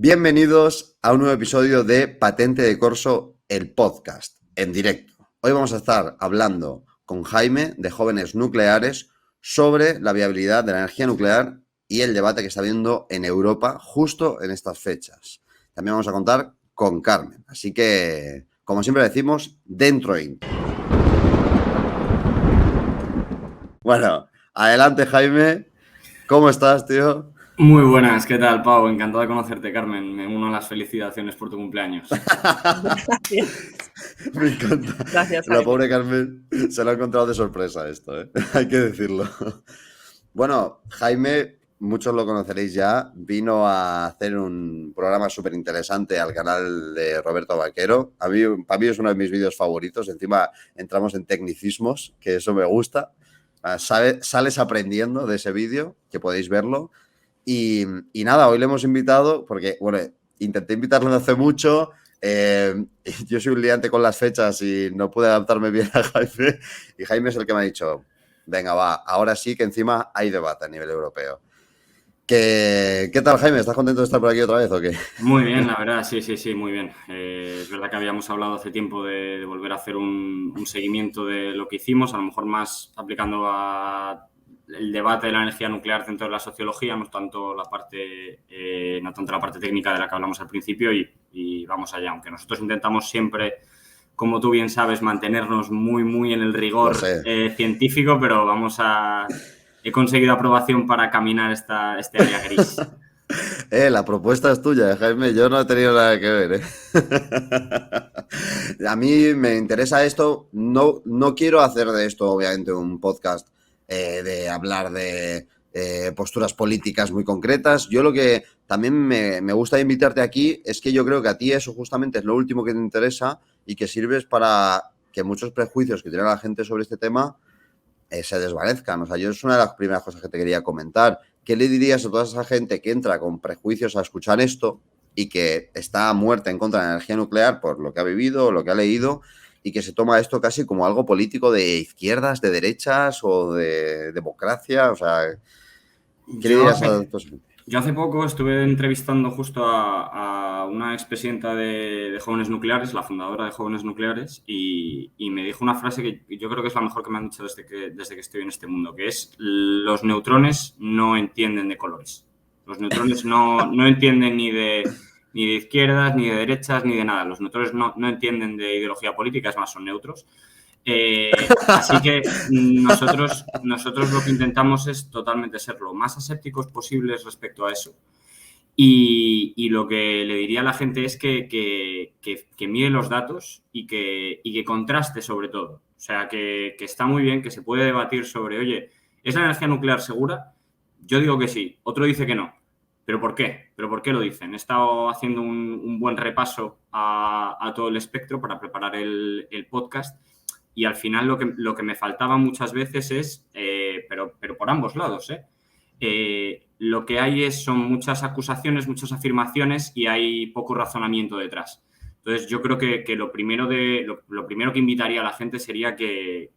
Bienvenidos a un nuevo episodio de Patente de Corso, el podcast, en directo. Hoy vamos a estar hablando con Jaime de Jóvenes Nucleares sobre la viabilidad de la energía nuclear y el debate que está habiendo en Europa justo en estas fechas. También vamos a contar con Carmen. Así que, como siempre decimos, dentro intro. Bueno, adelante Jaime. ¿Cómo estás, tío? Muy buenas, ¿qué tal, Pau? Encantado de conocerte, Carmen. Me uno a las felicitaciones por tu cumpleaños. Gracias. Me encanta. Gracias, La Jaime. pobre Carmen se lo ha encontrado de sorpresa esto, ¿eh? Hay que decirlo. Bueno, Jaime, muchos lo conoceréis ya, vino a hacer un programa súper interesante al canal de Roberto Vaquero. Para mí es uno de mis vídeos favoritos. Encima entramos en tecnicismos, que eso me gusta. Sales aprendiendo de ese vídeo, que podéis verlo. Y nada, hoy le hemos invitado porque, bueno, intenté invitarlo desde hace mucho. Yo soy un liante con las fechas y no pude adaptarme bien a Jaime. Y Jaime es el que me ha dicho, venga, va, ahora sí que encima hay debate a nivel europeo. ¿Qué tal, Jaime? ¿Estás contento de estar por aquí otra vez o qué? Muy bien, la verdad, sí, muy bien. Es verdad que habíamos hablado hace tiempo de volver a hacer un seguimiento de lo que hicimos, a lo mejor más aplicando a el debate de la energía nuclear dentro de la sociología, no tanto la parte técnica de la que hablamos al principio y vamos allá. Aunque nosotros intentamos siempre, como tú bien sabes, mantenernos muy en el rigor científico, pero he conseguido aprobación para caminar este área gris. La propuesta es tuya, Jaime. Yo no he tenido nada que ver, ¿eh? A mí me interesa esto. No quiero hacer de esto, obviamente, un podcast de hablar de posturas políticas muy concretas. Yo lo que también me gusta invitarte aquí es que yo creo que a ti eso justamente es lo último que te interesa y que sirves para que muchos prejuicios que tiene la gente sobre este tema se desvanezcan. O sea, yo es una de las primeras cosas que te quería comentar. ¿Qué le dirías a toda esa gente que entra con prejuicios a escuchar esto y que está a muerte en contra de la energía nuclear por lo que ha vivido, lo que ha leído y que se toma esto casi como algo político de izquierdas, de derechas o de democracia? O sea, ¿qué le dirías a toda esa gente? Yo hace poco estuve entrevistando justo a una expresidenta de Jóvenes Nucleares, la fundadora de Jóvenes Nucleares, y me dijo una frase que yo creo que es la mejor que me han dicho desde que estoy en este mundo, que es: los neutrones no entienden de colores. Los neutrones no entienden ni de izquierdas, ni de derechas, ni de nada. Los neutrones no entienden de ideología política, es más, son neutros. Así que nosotros lo que intentamos es totalmente ser lo más asépticos posibles respecto a eso. Y lo que le diría a la gente es que mire los datos y que contraste sobre todo. O sea, que está muy bien, que se puede debatir sobre, oye, ¿es la energía nuclear segura? Yo digo que sí, otro dice que no. ¿Pero por qué? ¿Pero por qué lo dicen? He estado haciendo un buen repaso a todo el espectro para preparar el podcast. Y al final lo que me faltaba muchas veces es, pero por ambos lados, lo que hay son muchas acusaciones, muchas afirmaciones y hay poco razonamiento detrás. Entonces, yo creo que lo primero que invitaría a la gente sería que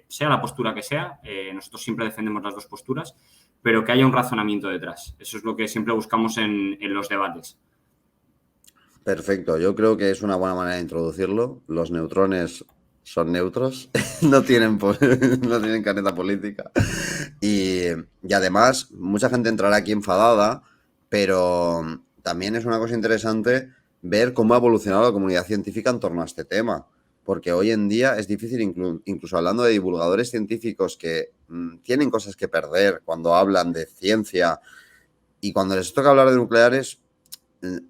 sea la postura que sea, nosotros siempre defendemos las dos posturas, pero que haya un razonamiento detrás. Eso es lo que siempre buscamos en los debates. Perfecto, yo creo que es una buena manera de introducirlo. Los neutrones son neutros, no tienen caneta política. Y además, mucha gente entrará aquí enfadada, pero también es una cosa interesante ver cómo ha evolucionado la comunidad científica en torno a este tema. Porque hoy en día es difícil, incluso hablando de divulgadores científicos que tienen cosas que perder cuando hablan de ciencia y cuando les toca hablar de nucleares,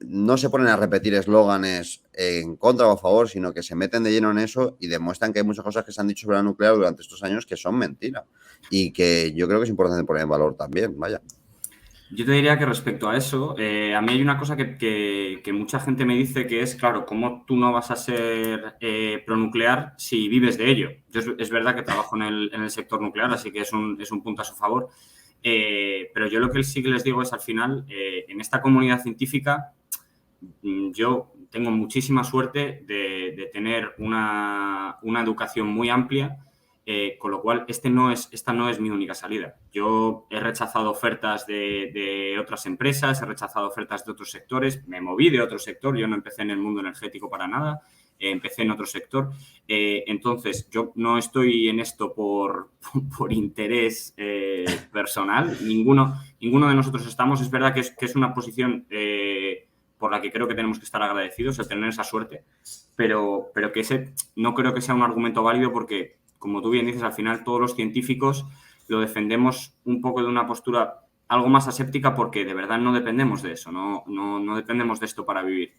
no se ponen a repetir eslóganes en contra o a favor, sino que se meten de lleno en eso y demuestran que hay muchas cosas que se han dicho sobre la nuclear durante estos años que son mentira y que yo creo que es importante poner en valor también, vaya. Yo te diría que respecto a eso, a mí hay una cosa que mucha gente me dice que es, claro, ¿cómo tú no vas a ser pronuclear si vives de ello? Yo es verdad que trabajo en el sector nuclear, así que es un punto a su favor. Pero yo lo que sí que les digo es, al final, en esta comunidad científica, yo tengo muchísima suerte de tener una educación muy amplia Con lo cual, esta no es mi única salida. Yo he rechazado ofertas de otras empresas, he rechazado ofertas de otros sectores, me moví de otro sector, yo no empecé en el mundo energético para nada, empecé en otro sector. Entonces, yo no estoy en esto por interés personal, ninguno de nosotros estamos. Es verdad que es una posición por la que creo que tenemos que estar agradecidos, el tener esa suerte, pero que ese no creo que sea un argumento válido porque, como tú bien dices, al final todos los científicos lo defendemos un poco de una postura algo más aséptica porque de verdad no dependemos de eso, no dependemos de esto para vivir.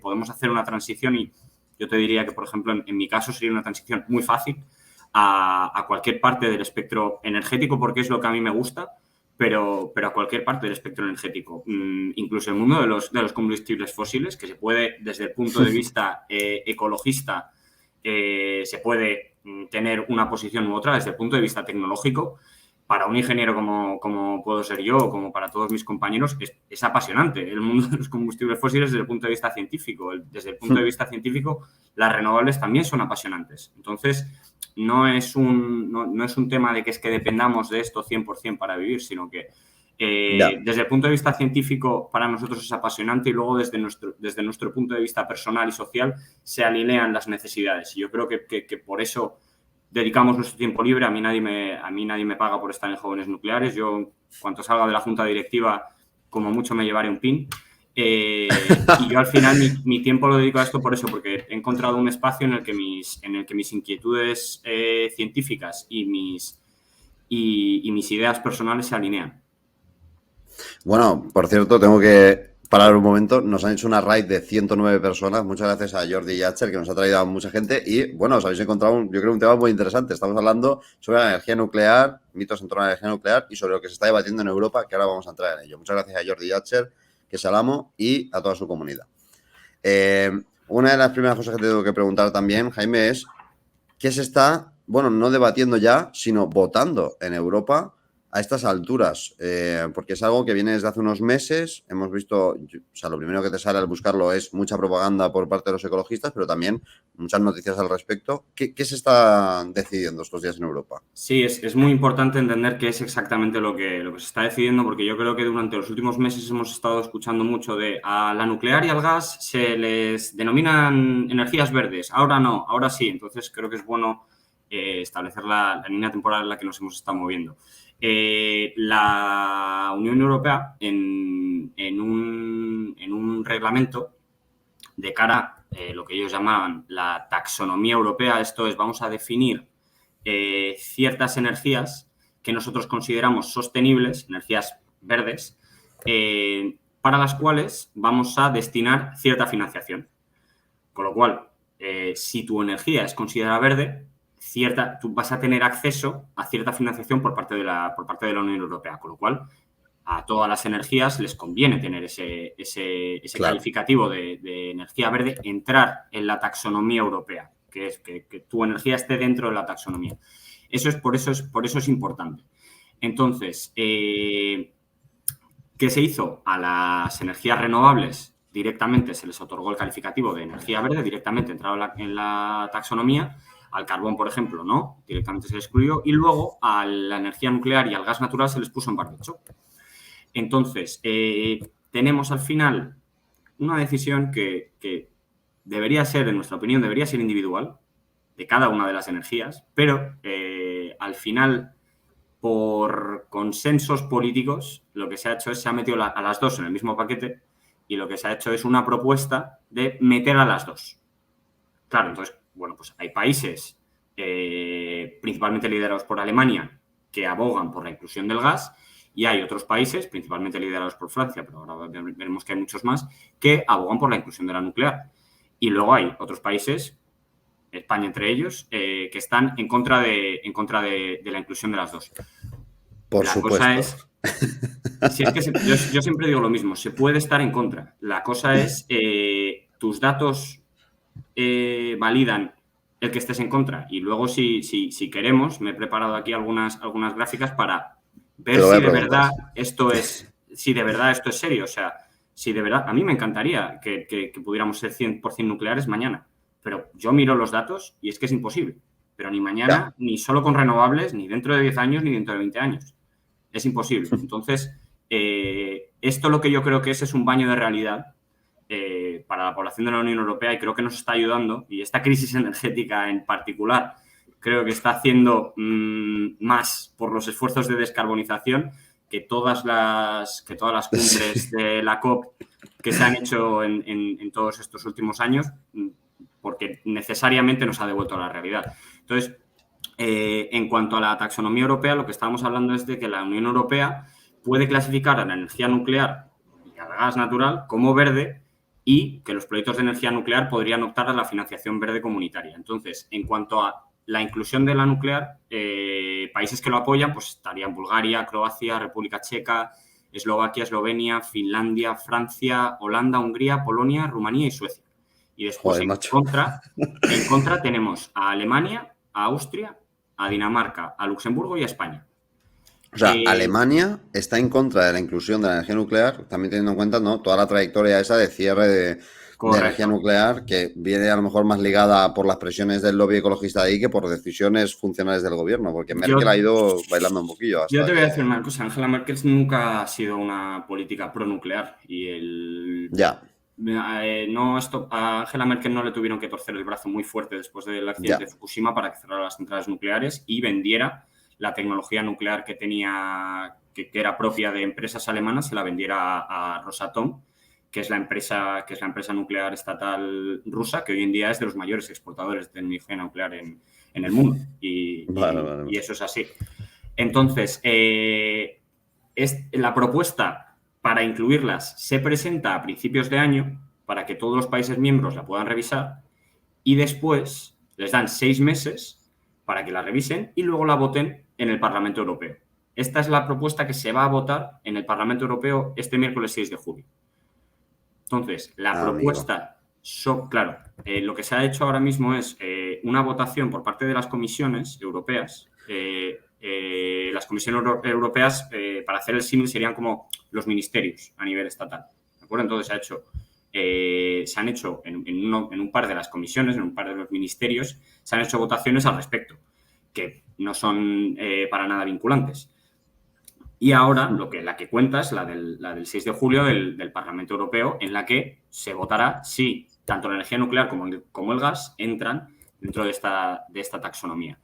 Podemos hacer una transición y yo te diría que, por ejemplo, en mi caso sería una transición muy fácil a cualquier parte del espectro energético porque es lo que a mí me gusta, pero a cualquier parte del espectro energético, incluso el mundo de los combustibles fósiles, que se puede, desde el punto de vista ecologista, se puede tener una posición u otra desde el punto de vista tecnológico. Para un ingeniero como puedo ser yo o como para todos mis compañeros, es apasionante el mundo de los combustibles fósiles desde el punto de vista científico. Desde el punto de vista científico, las renovables también son apasionantes. Entonces, no es un tema de que es que dependamos de esto 100% para vivir, sino que desde el punto de vista científico para nosotros es apasionante y luego desde nuestro punto de vista personal y social se alinean las necesidades. Y yo creo que por eso dedicamos nuestro tiempo libre. A mí nadie me paga por estar en Jóvenes Nucleares. Yo, cuando salga de la junta directiva, como mucho me llevaré un pin. Y yo al final mi tiempo lo dedico a esto por eso, porque he encontrado un espacio en el que mis inquietudes científicas y mis ideas personales se alinean. Bueno, por cierto, tengo que parar un momento. Nos han hecho una raid de 109 personas. Muchas gracias a Jordi Yatcher, que nos ha traído a mucha gente. Y, bueno, os habéis encontrado, yo creo, un tema muy interesante. Estamos hablando sobre la energía nuclear, mitos en torno a la energía nuclear y sobre lo que se está debatiendo en Europa, que ahora vamos a entrar en ello. Muchas gracias a Jordi Yatcher, que es al amo, y a toda su comunidad. Una de las primeras cosas que te tengo que preguntar también, Jaime, es ¿qué se está, bueno, no debatiendo ya, sino votando en Europa a estas alturas? Porque es algo que viene desde hace unos meses. Hemos visto, o sea, lo primero que te sale al buscarlo es mucha propaganda por parte de los ecologistas, pero también muchas noticias al respecto. ¿Qué se está decidiendo estos días en Europa? Sí, es muy importante entender qué es exactamente lo que se está decidiendo, porque yo creo que durante los últimos meses hemos estado escuchando mucho de a la nuclear y al gas se les denominan energías verdes. Ahora no, ahora sí. Entonces creo que es bueno establecer la línea temporal en la que nos hemos estado moviendo. La Unión Europea, en un reglamento de cara a lo que ellos llamaban la taxonomía europea, esto es, vamos a definir ciertas energías que nosotros consideramos sostenibles, energías verdes, para las cuales vamos a destinar cierta financiación. Con lo cual, si tu energía es considerada verde, tú vas a tener acceso a cierta financiación por parte de la Unión Europea, con lo cual a todas las energías les conviene tener ese claro, calificativo de energía verde, entrar en la taxonomía europea, que es que tu energía esté dentro de la taxonomía. Por eso es importante. Entonces, ¿qué se hizo? A las energías renovables directamente se les otorgó el calificativo de energía verde, directamente entrado en la taxonomía. Al carbón, por ejemplo, no, directamente se le excluyó. Y luego a la energía nuclear y al gas natural se les puso en barbecho. Entonces, tenemos al final una decisión que debería ser, en nuestra opinión, debería ser individual de cada una de las energías, pero al final, por consensos políticos, lo que se ha hecho es se ha metido a las dos en el mismo paquete y lo que se ha hecho es una propuesta de meter a las dos. Claro, entonces, bueno, pues hay países, principalmente liderados por Alemania, que abogan por la inclusión del gas, y hay otros países, principalmente liderados por Francia, pero ahora veremos que hay muchos más, que abogan por la inclusión de la nuclear. Y luego hay otros países, España entre ellos, que están en contra de la inclusión de las dos. Por supuesto. Cosa es, si es que yo siempre digo lo mismo, se puede estar en contra. La cosa es, tus datos validan el que estés en contra. Y luego, si queremos, me he preparado aquí algunas gráficas para ver si de verdad esto es serio. O sea, si de verdad, a mí me encantaría que pudiéramos ser 100% nucleares mañana, pero yo miro los datos y es que es imposible. pero ni mañana, ni solo con renovables, ni dentro de 10 años, ni dentro de 20 años. Es imposible. Entonces, esto lo que yo creo que es un baño de realidad para la población de la Unión Europea, y creo que nos está ayudando, y esta crisis energética en particular creo que está haciendo más por los esfuerzos de descarbonización que todas las cumbres de la COP que se han hecho en todos estos últimos años, porque necesariamente nos ha devuelto a la realidad. Entonces, en cuanto a la taxonomía europea, lo que estamos hablando es de que la Unión Europea puede clasificar a la energía nuclear y al gas natural como verde, y que los proyectos de energía nuclear podrían optar a la financiación verde comunitaria. Entonces, en cuanto a la inclusión de la nuclear, países que lo apoyan, pues estarían Bulgaria, Croacia, República Checa, Eslovaquia, Eslovenia, Finlandia, Francia, Holanda, Hungría, Polonia, Rumanía y Suecia. Y después, en contra tenemos a Alemania, a Austria, a Dinamarca, a Luxemburgo y a España. O sea, Alemania está en contra de la inclusión de la energía nuclear, también teniendo en cuenta, ¿no?, toda la trayectoria esa de cierre de energía nuclear, que viene a lo mejor más ligada por las presiones del lobby ecologista de ahí que por decisiones funcionales del gobierno, porque Merkel ha ido bailando un poquillo. Yo te voy a decir una cosa, Angela Merkel nunca ha sido una política pronuclear y Ya. A Angela Merkel no le tuvieron que torcer el brazo muy fuerte después del accidente de Fukushima para que cerrara las centrales nucleares y vendiera la tecnología nuclear que tenía, que era propia de empresas alemanas, se la vendiera a Rosatom, que es la empresa nuclear estatal rusa, que hoy en día es de los mayores exportadores de energía nuclear en el mundo. Y eso es así. Entonces, la propuesta para incluirlas se presenta a principios de año para que todos los países miembros la puedan revisar y después les dan 6 meses para que la revisen y luego la voten en el Parlamento Europeo. Esta es la propuesta que se va a votar en el Parlamento Europeo este miércoles 6 de julio. Entonces, la propuesta, lo que se ha hecho ahora mismo es una votación por parte de las comisiones europeas. Las comisiones europeas, para hacer el símil, serían como los ministerios a nivel estatal. ¿De acuerdo? Entonces, se han hecho en un par de las comisiones, en un par de los ministerios, se han hecho votaciones al respecto, que no son para nada vinculantes. Y ahora la que cuenta es la del 6 de julio del Parlamento Europeo, en la que se votará si tanto la energía nuclear como el gas entran dentro de esta taxonomía.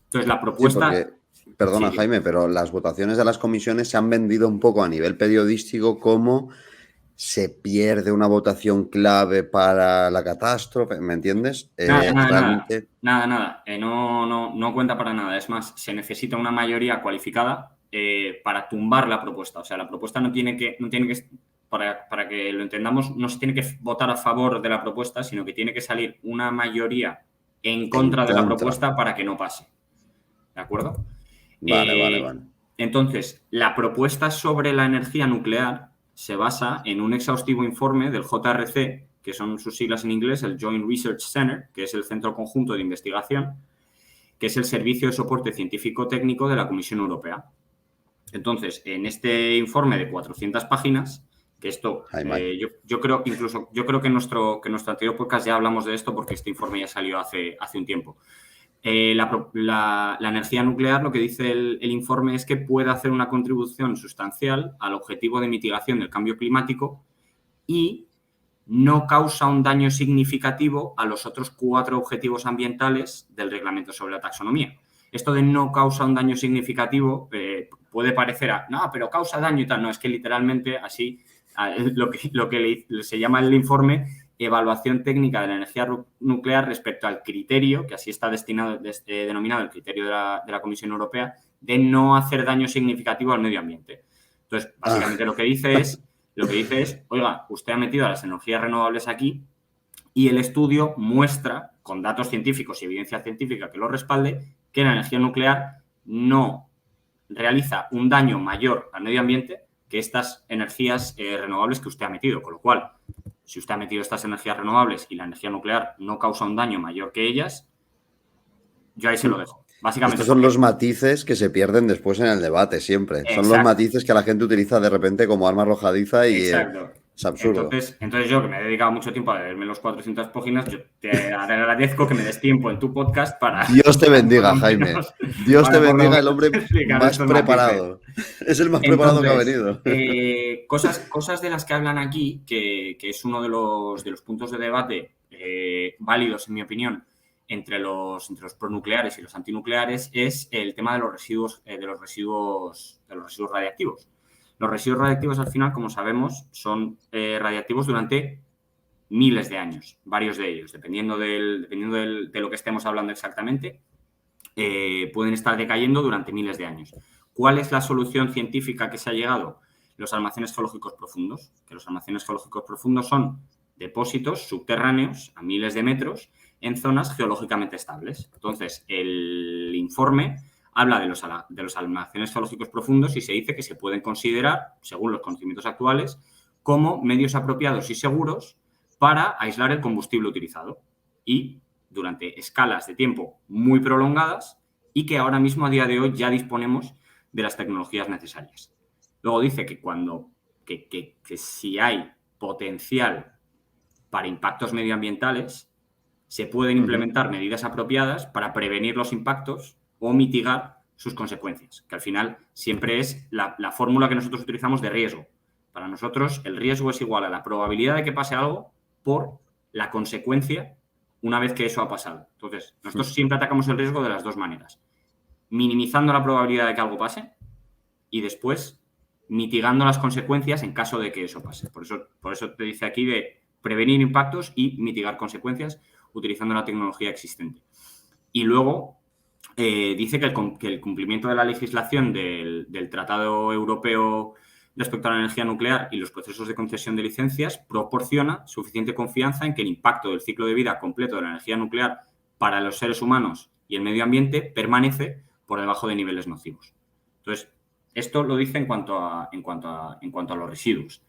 Entonces, la propuesta... Sí, perdona, Jaime, pero las votaciones de las comisiones se han vendido un poco a nivel periodístico como se pierde una votación clave para la catástrofe, ¿me entiendes? Nada. No cuenta para nada. Es más, se necesita una mayoría cualificada para tumbar la propuesta. O sea, la propuesta no tiene que para que lo entendamos, no se tiene que votar a favor de la propuesta, sino que tiene que salir una mayoría en contra de la propuesta para que no pase. ¿De acuerdo? Vale. Entonces, la propuesta sobre la energía nuclear se basa en un exhaustivo informe del JRC, que son sus siglas en inglés, el Joint Research Center, que es el Centro Conjunto de Investigación, que es el servicio de soporte científico-técnico de la Comisión Europea. Entonces, en este informe de 400 páginas, que esto, yo creo que en nuestro anterior podcast ya hablamos de esto porque este informe ya salió hace un tiempo. La energía nuclear, lo que dice el informe es que puede hacer una contribución sustancial al objetivo de mitigación del cambio climático y no causa un daño significativo a los otros 4 objetivos ambientales del reglamento sobre la taxonomía. Esto de no causa un daño significativo puede parecer no, pero causa daño y tal. No, es que literalmente así lo que se llama el informe evaluación técnica de la energía nuclear respecto al criterio, que así está denominado el criterio de la Comisión Europea, de no hacer daño significativo al medio ambiente. Entonces, básicamente lo que dice es, oiga, usted ha metido a las energías renovables aquí y el estudio muestra, con datos científicos y evidencia científica que lo respalde, que la energía nuclear no realiza un daño mayor al medio ambiente que estas energías renovables que usted ha metido. Con lo cual, si usted ha metido estas energías renovables y la energía nuclear no causa un daño mayor que ellas, yo ahí se lo dejo. Básicamente, estos son los matices que se pierden después en el debate siempre. Exacto. Son los matices que la gente utiliza de repente como arma arrojadiza y Es absurdo. Entonces yo, que me he dedicado mucho tiempo a leerme los 400 páginas, yo te agradezco que me des tiempo en tu podcast para... Dios te bendiga, Jaime. Dios te bendiga, el hombre más preparado. Es el más preparado que ha venido. Cosas de las que hablan aquí, que es uno de los puntos de debate válidos, en mi opinión, entre los pronucleares y los antinucleares, es el tema de los residuos radiactivos. Los residuos radiactivos, al final, como sabemos, son radiactivos durante miles de años, varios de ellos, dependiendo de lo que estemos hablando exactamente, pueden estar decayendo durante miles de años. ¿Cuál es la solución científica que se ha llegado? Los almacenes geológicos profundos. Que los almacenes geológicos profundos son depósitos subterráneos a miles de metros en zonas geológicamente estables. Entonces, el informe habla de los almacenes geológicos profundos y se dice que se pueden considerar, según los conocimientos actuales, como medios apropiados y seguros para aislar el combustible utilizado y durante escalas de tiempo muy prolongadas y que ahora mismo, a día de hoy, ya disponemos de las tecnologías necesarias. Luego dice que que si hay potencial para impactos medioambientales, se pueden implementar medidas apropiadas para prevenir los impactos o mitigar sus consecuencias, que al final siempre es la fórmula que nosotros utilizamos de riesgo. Para nosotros, el riesgo es igual a la probabilidad de que pase algo por la consecuencia una vez que eso ha pasado. Entonces, nosotros siempre atacamos el riesgo de las dos maneras. Minimizando la probabilidad de que algo pase y después mitigando las consecuencias en caso de que eso pase. Por eso te dice aquí de prevenir impactos y mitigar consecuencias utilizando la tecnología existente. Y luego dice que el cumplimiento de la legislación del Tratado Europeo respecto a la energía nuclear y los procesos de concesión de licencias proporciona suficiente confianza en que el impacto del ciclo de vida completo de la energía nuclear para los seres humanos y el medio ambiente permanece por debajo de niveles nocivos. Entonces, esto lo dice en cuanto a los residuos.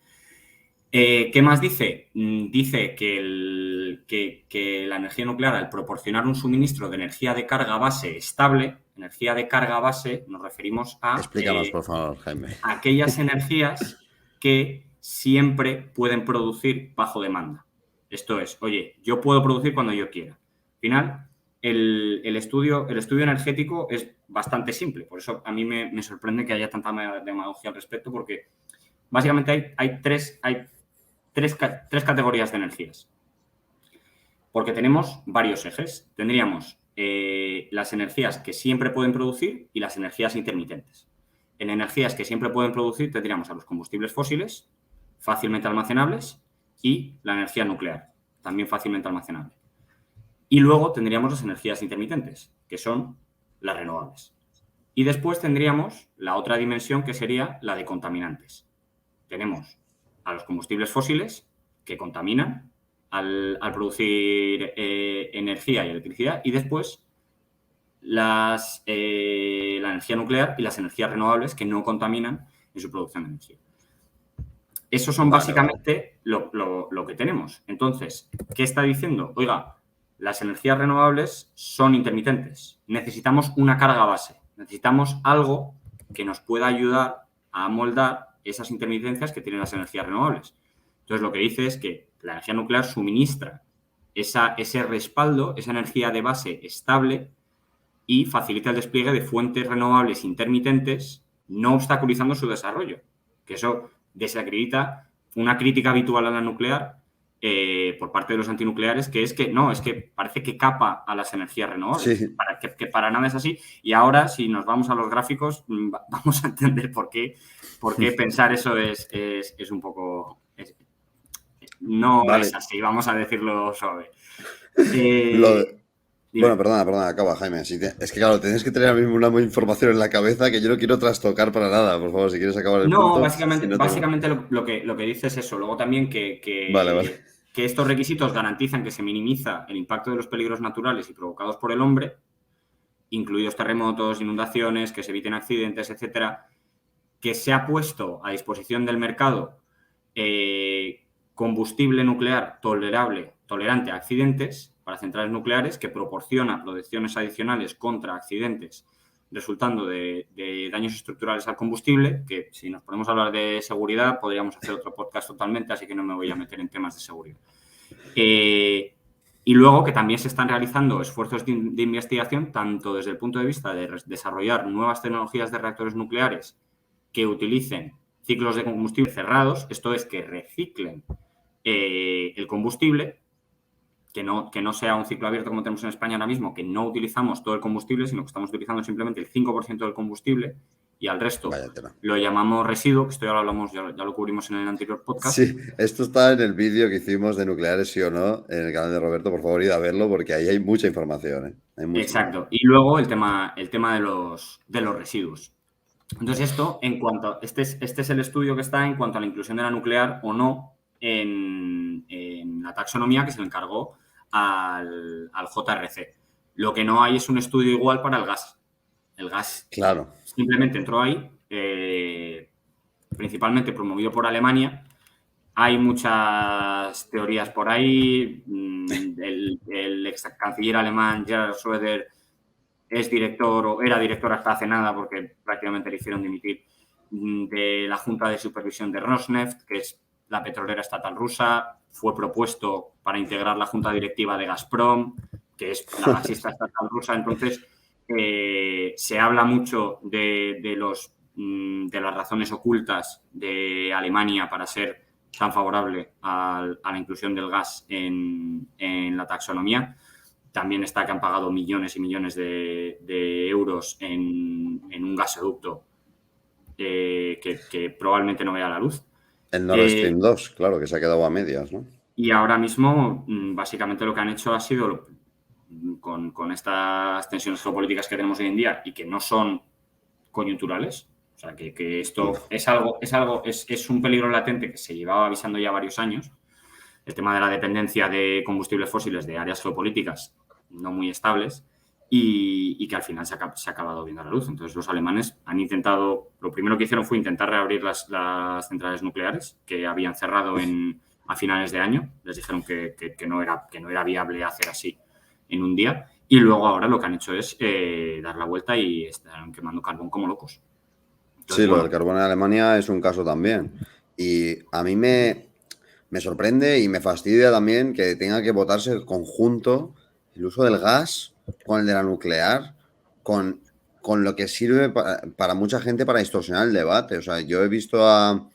¿Qué más dice? Dice que la energía nuclear, al proporcionar un suministro de energía de carga base estable, energía de carga base, nos referimos a... Explícanos, por favor, Jaime. Aquellas energías que siempre pueden producir bajo demanda. Esto es, oye, yo puedo producir cuando yo quiera. Al final, el estudio energético es bastante simple. Por eso a mí me sorprende que haya tanta demagogia al respecto, porque básicamente hay tres categorías de energías. Porque tenemos varios ejes. Tendríamos las energías que siempre pueden producir y las energías intermitentes. En energías que siempre pueden producir tendríamos a los combustibles fósiles, fácilmente almacenables, y la energía nuclear, también fácilmente almacenable. Y luego tendríamos las energías intermitentes, que son las renovables. Y después tendríamos la otra dimensión, que sería la de contaminantes. Tenemos a los combustibles fósiles, que contaminan al producir energía y electricidad, y después la energía nuclear y las energías renovables, que no contaminan en su producción de energía. Esos son básicamente lo que tenemos. Entonces, ¿qué está diciendo? Oiga, las energías renovables son intermitentes. Necesitamos una carga base. Necesitamos algo que nos pueda ayudar a amoldar esas intermitencias que tienen las energías renovables. Entonces, lo que dice es que la energía nuclear suministra ese respaldo, esa energía de base estable, y facilita el despliegue de fuentes renovables intermitentes, no obstaculizando su desarrollo. Que eso desacredita una crítica habitual a la nuclear por parte de los antinucleares, que es que parece que capa a las energías renovables. Sí. Que para nada es así. Y ahora, si nos vamos a los gráficos, vamos a entender por qué pensar eso es un poco... no vale. Es así, vamos a decirlo suave. Bueno, perdona, acaba, Jaime. Es que, claro, tienes que tener una información en la cabeza que yo no quiero trastocar para nada. Por favor, si quieres acabar el punto. Básicamente lo que dice es eso. Luego también que estos requisitos garantizan que se minimiza el impacto de los peligros naturales y provocados por el hombre, incluidos terremotos, inundaciones, que se eviten accidentes, etcétera, que se ha puesto a disposición del mercado combustible nuclear tolerante a accidentes para centrales nucleares, que proporciona protecciones adicionales contra accidentes resultando de daños estructurales al combustible, que si nos ponemos a hablar de seguridad podríamos hacer otro podcast totalmente, así que no me voy a meter en temas de seguridad. Y luego que también se están realizando esfuerzos de investigación tanto desde el punto de vista de desarrollar nuevas tecnologías de reactores nucleares que utilicen ciclos de combustible cerrados, esto es, que reciclen el combustible, que no sea un ciclo abierto como tenemos en España ahora mismo, que no utilizamos todo el combustible, sino que estamos utilizando simplemente el 5% del combustible y al resto lo llamamos residuo, que esto ya lo hablamos, ya lo cubrimos en el anterior podcast. Sí, esto está en el vídeo que hicimos de nucleares, sí o no, en el canal de Roberto, por favor, id a verlo porque ahí hay mucha información. Hay mucha Exacto. Y luego el tema de los residuos. Entonces esto, en cuanto, este es el estudio que está en cuanto a la inclusión de la nuclear o no en la taxonomía que se le encargó al JRC. Lo que no hay es un estudio igual para el gas. El gas claro. Simplemente entró ahí, principalmente promovido por Alemania. Hay muchas teorías por ahí. El ex canciller alemán Gerhard Schröder es director o era director hasta hace nada porque prácticamente le hicieron dimitir de la Junta de Supervisión de Rosneft, que es la petrolera estatal rusa. Fue propuesto para integrar la Junta Directiva de Gazprom, que es la gasista estatal rusa. Entonces, se habla mucho de las razones ocultas de Alemania para ser tan favorable a la inclusión del gas en la taxonomía. También está que han pagado millones y millones de euros en un gasoducto que probablemente no vea la luz. El Nord Stream 2, claro, que se ha quedado a medias, ¿no? Y ahora mismo, básicamente lo que han hecho ha sido, con estas tensiones geopolíticas que tenemos hoy en día y que no son coyunturales, o sea, que esto es un peligro latente que se llevaba avisando ya varios años, el tema de la dependencia de combustibles fósiles de áreas geopolíticas no muy estables y que al final se ha acabado viendo a la luz. Entonces los alemanes han intentado, lo primero que hicieron fue intentar reabrir las centrales nucleares que habían cerrado a finales de año. Les dijeron que no era viable hacer así en un día. Y luego ahora lo que han hecho es dar la vuelta y están quemando carbón como locos. Entonces, sí, lo del carbón en Alemania es un caso también. Y a mí me sorprende y me fastidia también que tenga que votarse el conjunto, el uso del gas con el de la nuclear, con lo que sirve para mucha gente para distorsionar el debate. O sea, yo he visto a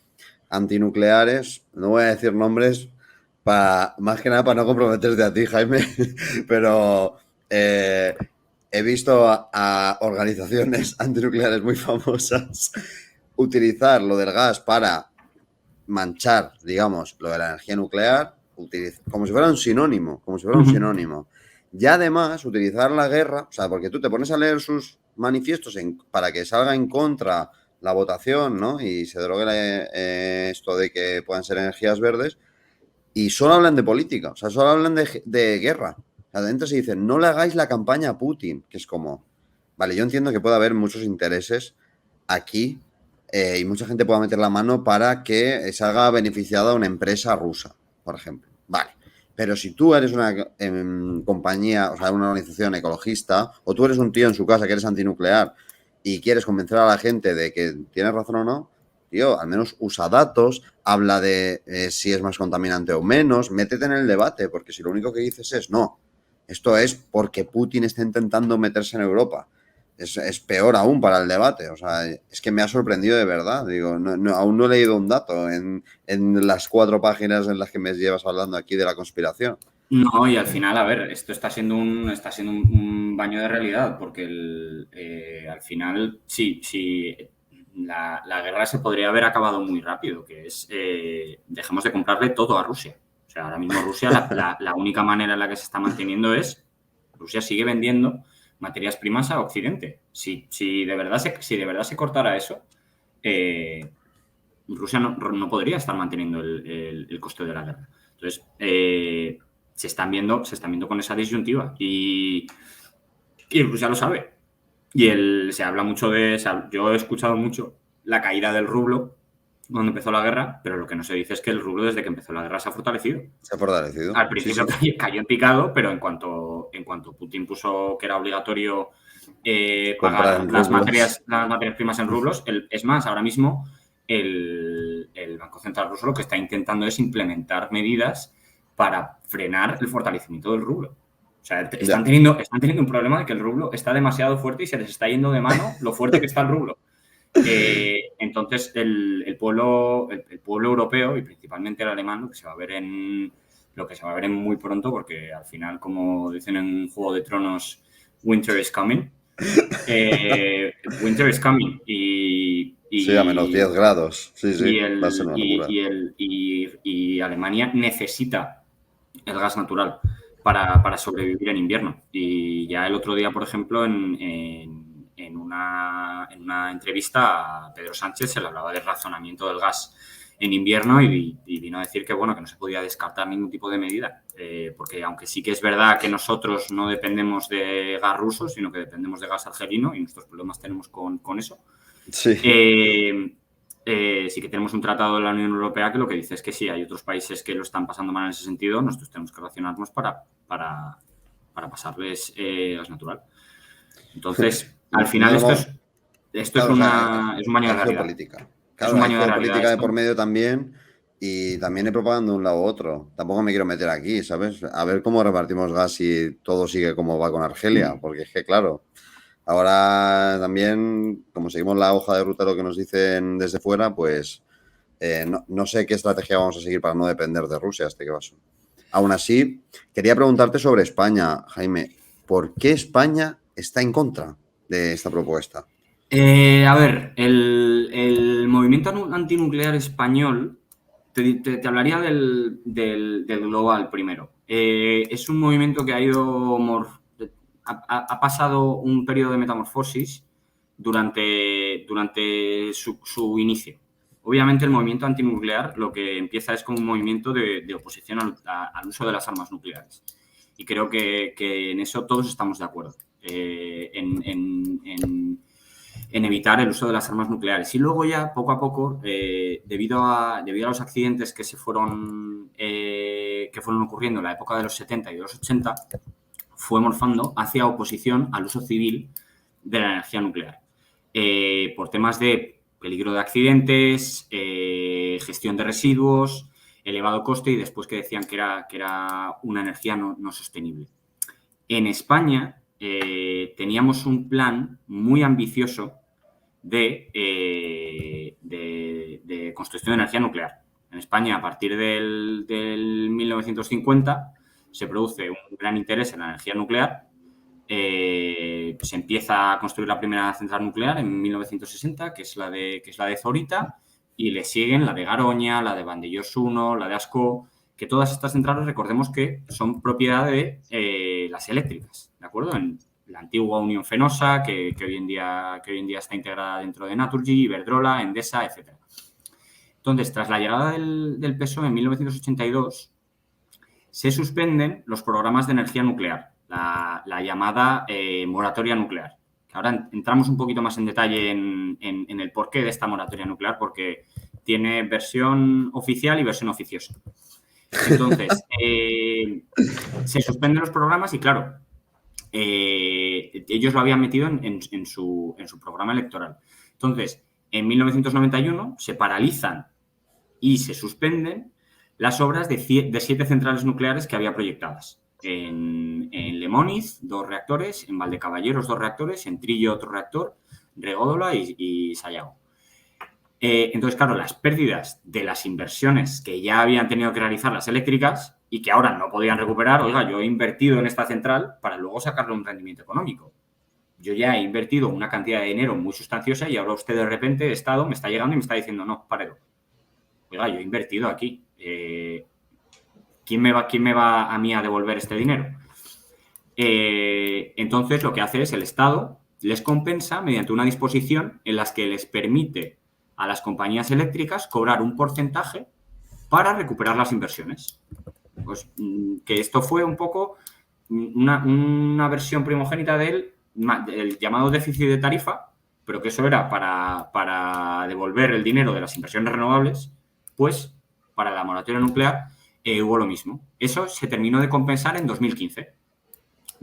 antinucleares, no voy a decir nombres, más que nada para no comprometerte a ti, Jaime, pero he visto a organizaciones antinucleares muy famosas utilizar lo del gas para manchar, digamos, lo de la energía nuclear, como si fuera un sinónimo, Y además, utilizar la guerra, o sea, porque tú te pones a leer sus manifiestos para que salga en contra la votación, ¿no? Y se derogue esto de que puedan ser energías verdes, y solo hablan de política, o sea, solo hablan de guerra. O sea, dentro se dice, no le hagáis la campaña a Putin, que es como, vale, yo entiendo que puede haber muchos intereses aquí, y mucha gente pueda meter la mano para que salga beneficiada una empresa rusa, por ejemplo. Vale. Pero si tú eres una compañía, o sea, una organización ecologista, o tú eres un tío en su casa que eres antinuclear y quieres convencer a la gente de que tienes razón o no, tío, al menos usa datos, habla de si es más contaminante o menos, métete en el debate, porque si lo único que dices es no, esto es porque Putin está intentando meterse en Europa. Es peor aún para el debate. O sea, es que me ha sorprendido de verdad. Digo, aún no he leído un dato en las 4 páginas en las que me llevas hablando aquí de la conspiración. No, y al final, a ver, esto está siendo un baño de realidad, porque al final, sí, la guerra se podría haber acabado muy rápido, que es dejemos de comprarle todo a Rusia. O sea, ahora mismo Rusia, la única manera en la que se está manteniendo es Rusia sigue vendiendo materias primas a Occidente. Si de verdad se cortara eso, Rusia no podría estar manteniendo el coste de la guerra. Entonces, se están viendo con esa disyuntiva y Rusia lo sabe. Y se habla mucho yo he escuchado mucho la caída del rublo cuando empezó la guerra, pero lo que no se dice es que el rublo desde que empezó la guerra se ha fortalecido. Se ha fortalecido. Al principio sí. Cayó en picado, pero en cuanto Putin puso que era obligatorio Comprar pagar en las rublos. materias primas en rublos. Es más, ahora mismo el Banco Central ruso lo que está intentando es implementar medidas para frenar el fortalecimiento del rublo. O sea, están teniendo un problema de que el rublo está demasiado fuerte y se les está yendo de mano lo fuerte que está el rublo. Entonces, el pueblo europeo y principalmente el alemán, lo que se va a ver en muy pronto, porque al final, como dicen en Juego de Tronos, winter is coming. Winter is coming. Sí, a menos 10 grados. Sí, sí, va a ser una locura. Y Alemania necesita el gas natural para sobrevivir en invierno. Y ya el otro día, por ejemplo, en una entrevista a Pedro Sánchez se le hablaba del razonamiento del gas en invierno y vino a decir que, bueno, que no se podía descartar ningún tipo de medida, porque aunque sí que es verdad que nosotros no dependemos de gas ruso, sino que dependemos de gas argelino y nuestros problemas tenemos con eso. Sí. Sí que tenemos un tratado de la Unión Europea que lo que dice es que sí, hay otros países que lo están pasando mal en ese sentido, nosotros tenemos que relacionarnos para pasarles gas natural. Entonces, al final esto claro, es un baño de realidad. Geopolítica. Claro, es un baño hay geopolítica de de por medio también y también hay propaganda de un lado u otro. Tampoco me quiero meter aquí, ¿sabes? A ver cómo repartimos gas si todo sigue como va con Argelia, porque es que, claro, ahora también, como seguimos la hoja de ruta, lo que nos dicen desde fuera, pues no sé qué estrategia vamos a seguir para no depender de Rusia, este caso. Aún así, quería preguntarte sobre España, Jaime. ¿Por qué España está en contra de esta propuesta? A ver, el movimiento antinuclear español, te hablaría del global primero. Es un movimiento que ha pasado un periodo de metamorfosis durante su inicio. Obviamente el movimiento antinuclear lo que empieza es como un movimiento de oposición al uso de las armas nucleares. Y creo que en eso todos estamos de acuerdo. En evitar el uso de las armas nucleares. Y luego ya, poco a poco, debido a los accidentes que fueron ocurriendo en la época de los 70 y de los 80, fue morfando hacia oposición al uso civil de la energía nuclear. Por temas de peligro de accidentes, gestión de residuos, elevado coste y después que decían que era una energía no sostenible. En España teníamos un plan muy ambicioso de construcción de energía nuclear. En España, a partir del 1950, se produce un gran interés en la energía nuclear. Se empieza a construir la primera central nuclear en 1960, que es la de Zorita, y le siguen la de Garoña, la de Vandellós 1, la de Ascó, que todas estas centrales, recordemos que son propiedad de las eléctricas, ¿de acuerdo? En la antigua Unión Fenosa, que hoy en día está integrada dentro de Naturgy, Iberdrola, Endesa, etc. Entonces, tras la llegada del PSOE en 1982, se suspenden los programas de energía nuclear, la llamada moratoria nuclear. Ahora entramos un poquito más en detalle en el porqué de esta moratoria nuclear, porque tiene versión oficial y versión oficiosa. Entonces, se suspenden los programas y, claro, ellos lo habían metido en su programa electoral. Entonces, en 1991 se paralizan y se suspenden las obras de 7 centrales nucleares que había proyectadas. En Lemóniz, 2 reactores, en Valdecaballeros, 2 reactores, en Trillo, otro reactor, Regódola y Sayago. Entonces, claro, las pérdidas de las inversiones que ya habían tenido que realizar las eléctricas y que ahora no podían recuperar, oiga, yo he invertido en esta central para luego sacarle un rendimiento económico. Yo ya he invertido una cantidad de dinero muy sustanciosa y ahora usted de repente, Estado, me está llegando y me está diciendo, no, párelo. Oiga, yo he invertido aquí. ¿Quién me va a mí a devolver este dinero? Entonces, lo que hace es el Estado les compensa mediante una disposición en la que les permite a las compañías eléctricas cobrar un porcentaje para recuperar las inversiones. Pues que esto fue un poco una versión primogénita del llamado déficit de tarifa, pero que eso era para devolver el dinero de las inversiones renovables, pues para la moratoria nuclear hubo lo mismo. Eso se terminó de compensar en 2015.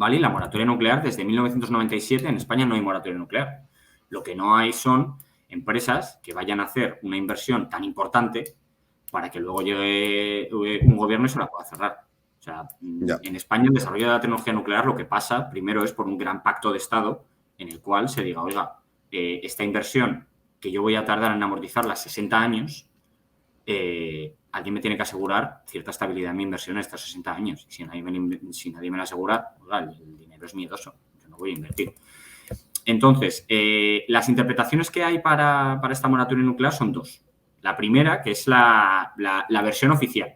¿vale? Y la moratoria nuclear, desde 1997 en España no hay moratoria nuclear. Lo que no hay son empresas que vayan a hacer una inversión tan importante para que luego llegue un gobierno y se la pueda cerrar. O sea, en España el desarrollo de la tecnología nuclear lo que pasa primero es por un gran pacto de Estado en el cual se diga, oiga, esta inversión que yo voy a tardar en amortizarla 60 años, alguien me tiene que asegurar cierta estabilidad en mi inversión en estos 60 años. Y si nadie me la asegura, oiga, el dinero es miedoso, yo no voy a invertir. Entonces, las interpretaciones que hay para esta moratoria nuclear son dos. La primera, que es la versión oficial,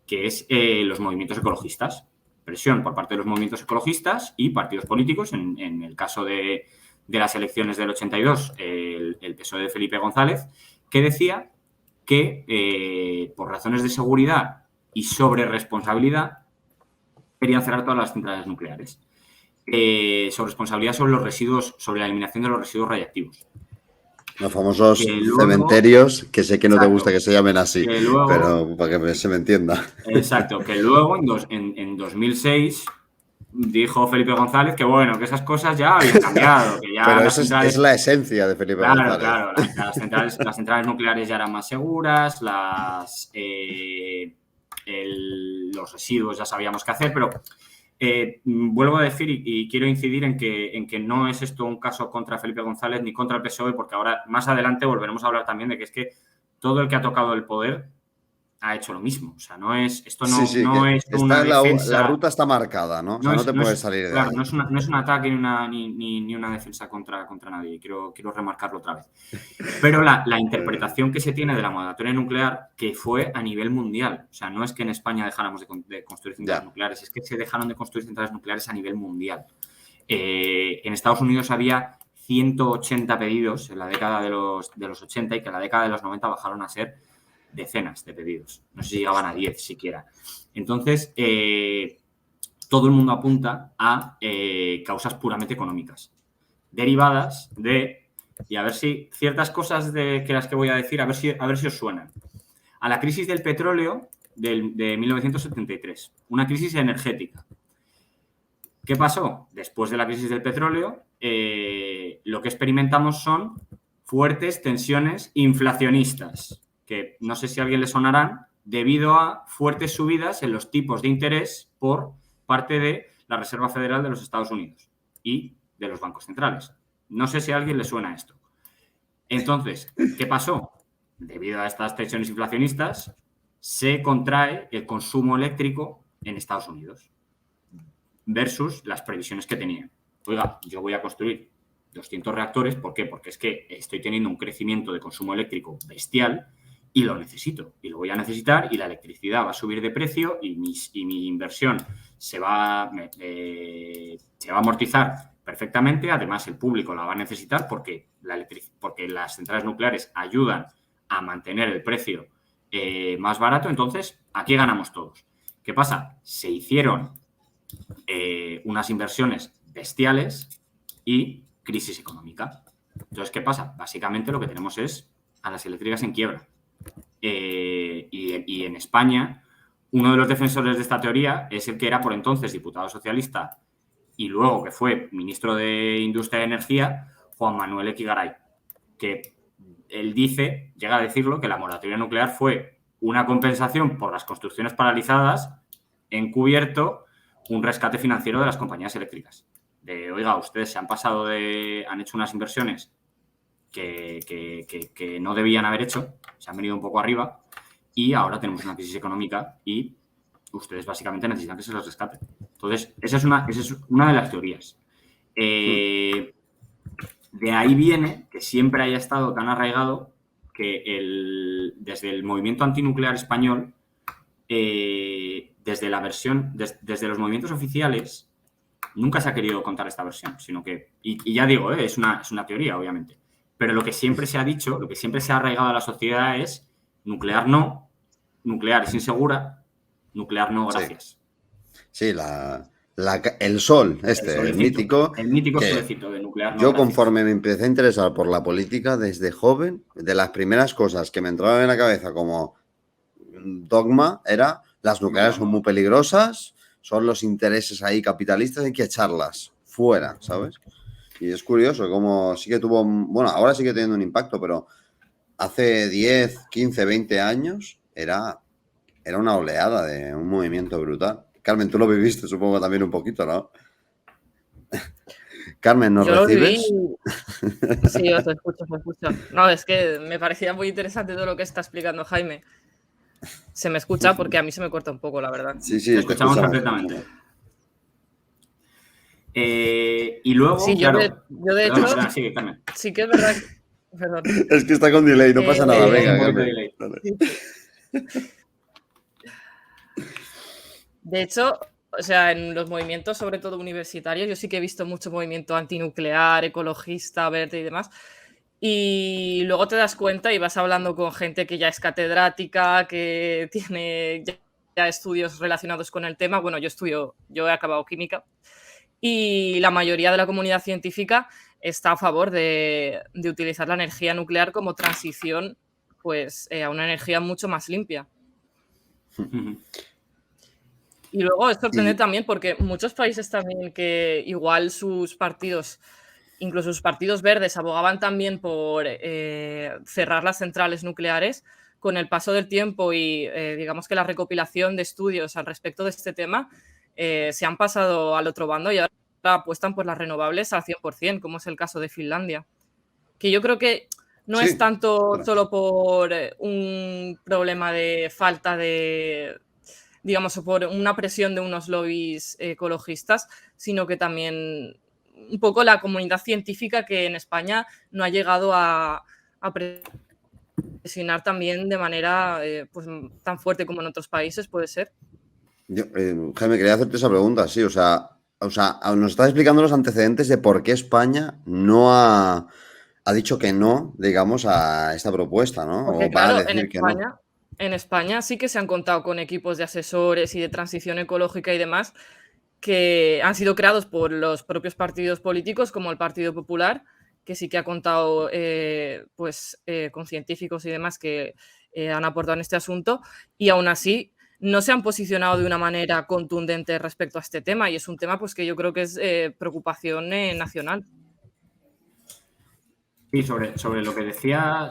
que es los movimientos ecologistas. Presión por parte de los movimientos ecologistas y partidos políticos. En el caso de las elecciones del 82, el PSOE de Felipe González, que decía que por razones de seguridad y sobre responsabilidad querían cerrar todas las centrales nucleares. Sobre responsabilidad sobre los residuos, sobre la eliminación de los residuos radiactivos. Los famosos luego, cementerios, que sé que no exacto, te gusta que se llamen así, luego, pero para que se me entienda. Exacto, que luego en 2006 dijo Felipe González que bueno, que esas cosas ya habían cambiado. Que ya pero eso es la esencia de Felipe González. Claro, las centrales nucleares ya eran más seguras, los residuos ya sabíamos qué hacer, pero vuelvo a decir y quiero incidir en que no es esto un caso contra Felipe González ni contra el PSOE, porque ahora más adelante volveremos a hablar también de que es que todo el que ha tocado el poder ha hecho lo mismo. O sea, no es una defensa. La ruta está marcada, ¿no? O sea, no te puedes salir de claro, ahí. No es un ataque ni una defensa contra nadie. Quiero remarcarlo otra vez. Pero la interpretación que se tiene de la moratoria nuclear, que fue a nivel mundial. O sea, no es que en España dejáramos de construir centrales nucleares, es que se dejaron de construir centrales nucleares a nivel mundial. En Estados Unidos había 180 pedidos en la década de los 80 y que en la década de los 90 bajaron a ser decenas de pedidos. No sé si llegaban a 10 siquiera. Entonces, todo el mundo apunta a causas puramente económicas, derivadas de, y a ver si ciertas cosas que las que voy a decir, a ver si os suenan. A la crisis del petróleo de 1973, una crisis energética. ¿Qué pasó? Después de la crisis del petróleo, lo que experimentamos son fuertes tensiones inflacionistas, que no sé si a alguien le sonarán, debido a fuertes subidas en los tipos de interés por parte de la Reserva Federal de los Estados Unidos y de los bancos centrales. No sé si a alguien le suena esto. Entonces, ¿qué pasó? Debido a estas tensiones inflacionistas, se contrae el consumo eléctrico en Estados Unidos versus las previsiones que tenían. Oiga, yo voy a construir 200 reactores. ¿Por qué? Porque es que estoy teniendo un crecimiento de consumo eléctrico bestial y lo necesito, y lo voy a necesitar, y la electricidad va a subir de precio y mi inversión se va a amortizar perfectamente. Además, el público la va a necesitar porque las centrales nucleares ayudan a mantener el precio más barato. Entonces, aquí ganamos todos. ¿Qué pasa? Se hicieron unas inversiones bestiales y crisis económica. Entonces, ¿qué pasa? Básicamente lo que tenemos es a las eléctricas en quiebra. Y en España, uno de los defensores de esta teoría es el que era por entonces diputado socialista y luego que fue ministro de Industria y Energía, Juan Manuel Echegaray, que él llega a decirlo, que la moratoria nuclear fue una compensación por las construcciones paralizadas, encubierto un rescate financiero de las compañías eléctricas. Oiga, ustedes se han pasado han hecho unas inversiones que no debían haber hecho, se han venido un poco arriba y ahora tenemos una crisis económica y ustedes básicamente necesitan que se los rescate. Entonces, esa es una de las teorías. De ahí viene que siempre haya estado tan arraigado que desde el movimiento antinuclear español, desde los movimientos oficiales, nunca se ha querido contar esta versión, sino que, y ya digo, es una teoría, obviamente. Pero lo que siempre se ha dicho, lo que siempre se ha arraigado a la sociedad es nuclear no, nuclear es insegura, nuclear no, gracias. Sí, el sol, el mítico. El mítico solecito de nuclear no, yo, gracias. Conforme me empecé a interesar por la política desde joven, de las primeras cosas que me entraban en la cabeza como dogma era las nucleares son muy peligrosas, son los intereses ahí capitalistas, hay que echarlas fuera, ¿sabes? Y es curioso cómo sí que tuvo, bueno, ahora sigue teniendo un impacto, pero hace 10, 15, 20 años era una oleada de un movimiento brutal. Carmen, tú lo viviste, supongo, también un poquito, ¿no? Carmen, ¿nos Yo lo recibes? viví. Sí, os escucho. No, es que me parecía muy interesante todo lo que está explicando Jaime. Se me escucha porque a mí se me corta un poco, la verdad. Sí, Te escuchamos perfectamente. Y luego, Sí, claro... yo de hecho, Perdona, sigue, Carmen. sí que es verdad. Perdón. Es que está con delay, no pasa nada, venga, un poquito Carmen. de delay. De hecho, o sea, en los movimientos, sobre todo universitarios, yo sí que he visto mucho movimiento antinuclear, ecologista, verde y demás. Y luego te das cuenta y vas hablando con gente que ya es catedrática, que tiene ya estudios relacionados con el tema. Bueno, yo he acabado química y la mayoría de la comunidad científica está a favor de utilizar la energía nuclear como transición, pues, a una energía mucho más limpia. Y luego es sorprendente también porque muchos países también que igual sus partidos, incluso sus partidos verdes, abogaban también por cerrar las centrales nucleares. Con el paso del tiempo y digamos que la recopilación de estudios al respecto de este tema, se han pasado al otro bando y ahora apuestan por las renovables al 100%, como es el caso de Finlandia. Que yo creo que no es tanto solo por un problema de falta de, digamos, o por una presión de unos lobbies ecologistas, sino que también un poco la comunidad científica que en España no ha llegado a presionar también de manera pues, tan fuerte como en otros países, puede ser. Jaime, quería hacerte esa pregunta, sí, o sea, nos estás explicando los antecedentes de por qué España no ha dicho que no, digamos, a esta propuesta, ¿no? Porque, O va claro, a decir que no. En España sí que se han contado con equipos de asesores y de transición ecológica y demás que han sido creados por los propios partidos políticos, como el Partido Popular, que sí que ha contado con científicos y demás que han aportado en este asunto, y aún así no se han posicionado de una manera contundente respecto a este tema, y es un tema pues que yo creo que es preocupación nacional. Y sobre lo que decía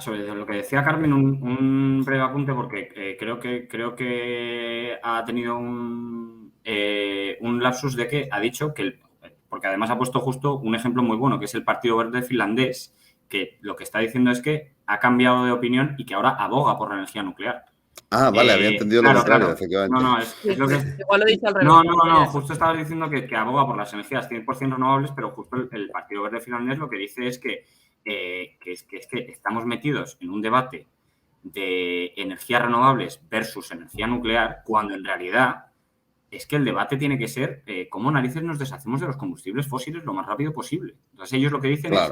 Carmen, un breve apunte, porque creo que ha tenido un lapsus de que ha dicho que porque además ha puesto justo un ejemplo muy bueno, que es el Partido Verde finlandés, que lo que está diciendo es que ha cambiado de opinión y que ahora aboga por la energía nuclear. Ah, vale, había entendido lo contrario, efectivamente. No, es lo que... Igual lo he dicho al revés. No, justo estabas diciendo que aboga por las energías 100% renovables, pero justo el Partido Verde finlandés lo que dice es que estamos metidos en un debate de energías renovables versus energía nuclear, cuando en realidad es que el debate tiene que ser cómo narices nos deshacemos de los combustibles fósiles lo más rápido posible. Entonces ellos lo que dicen es,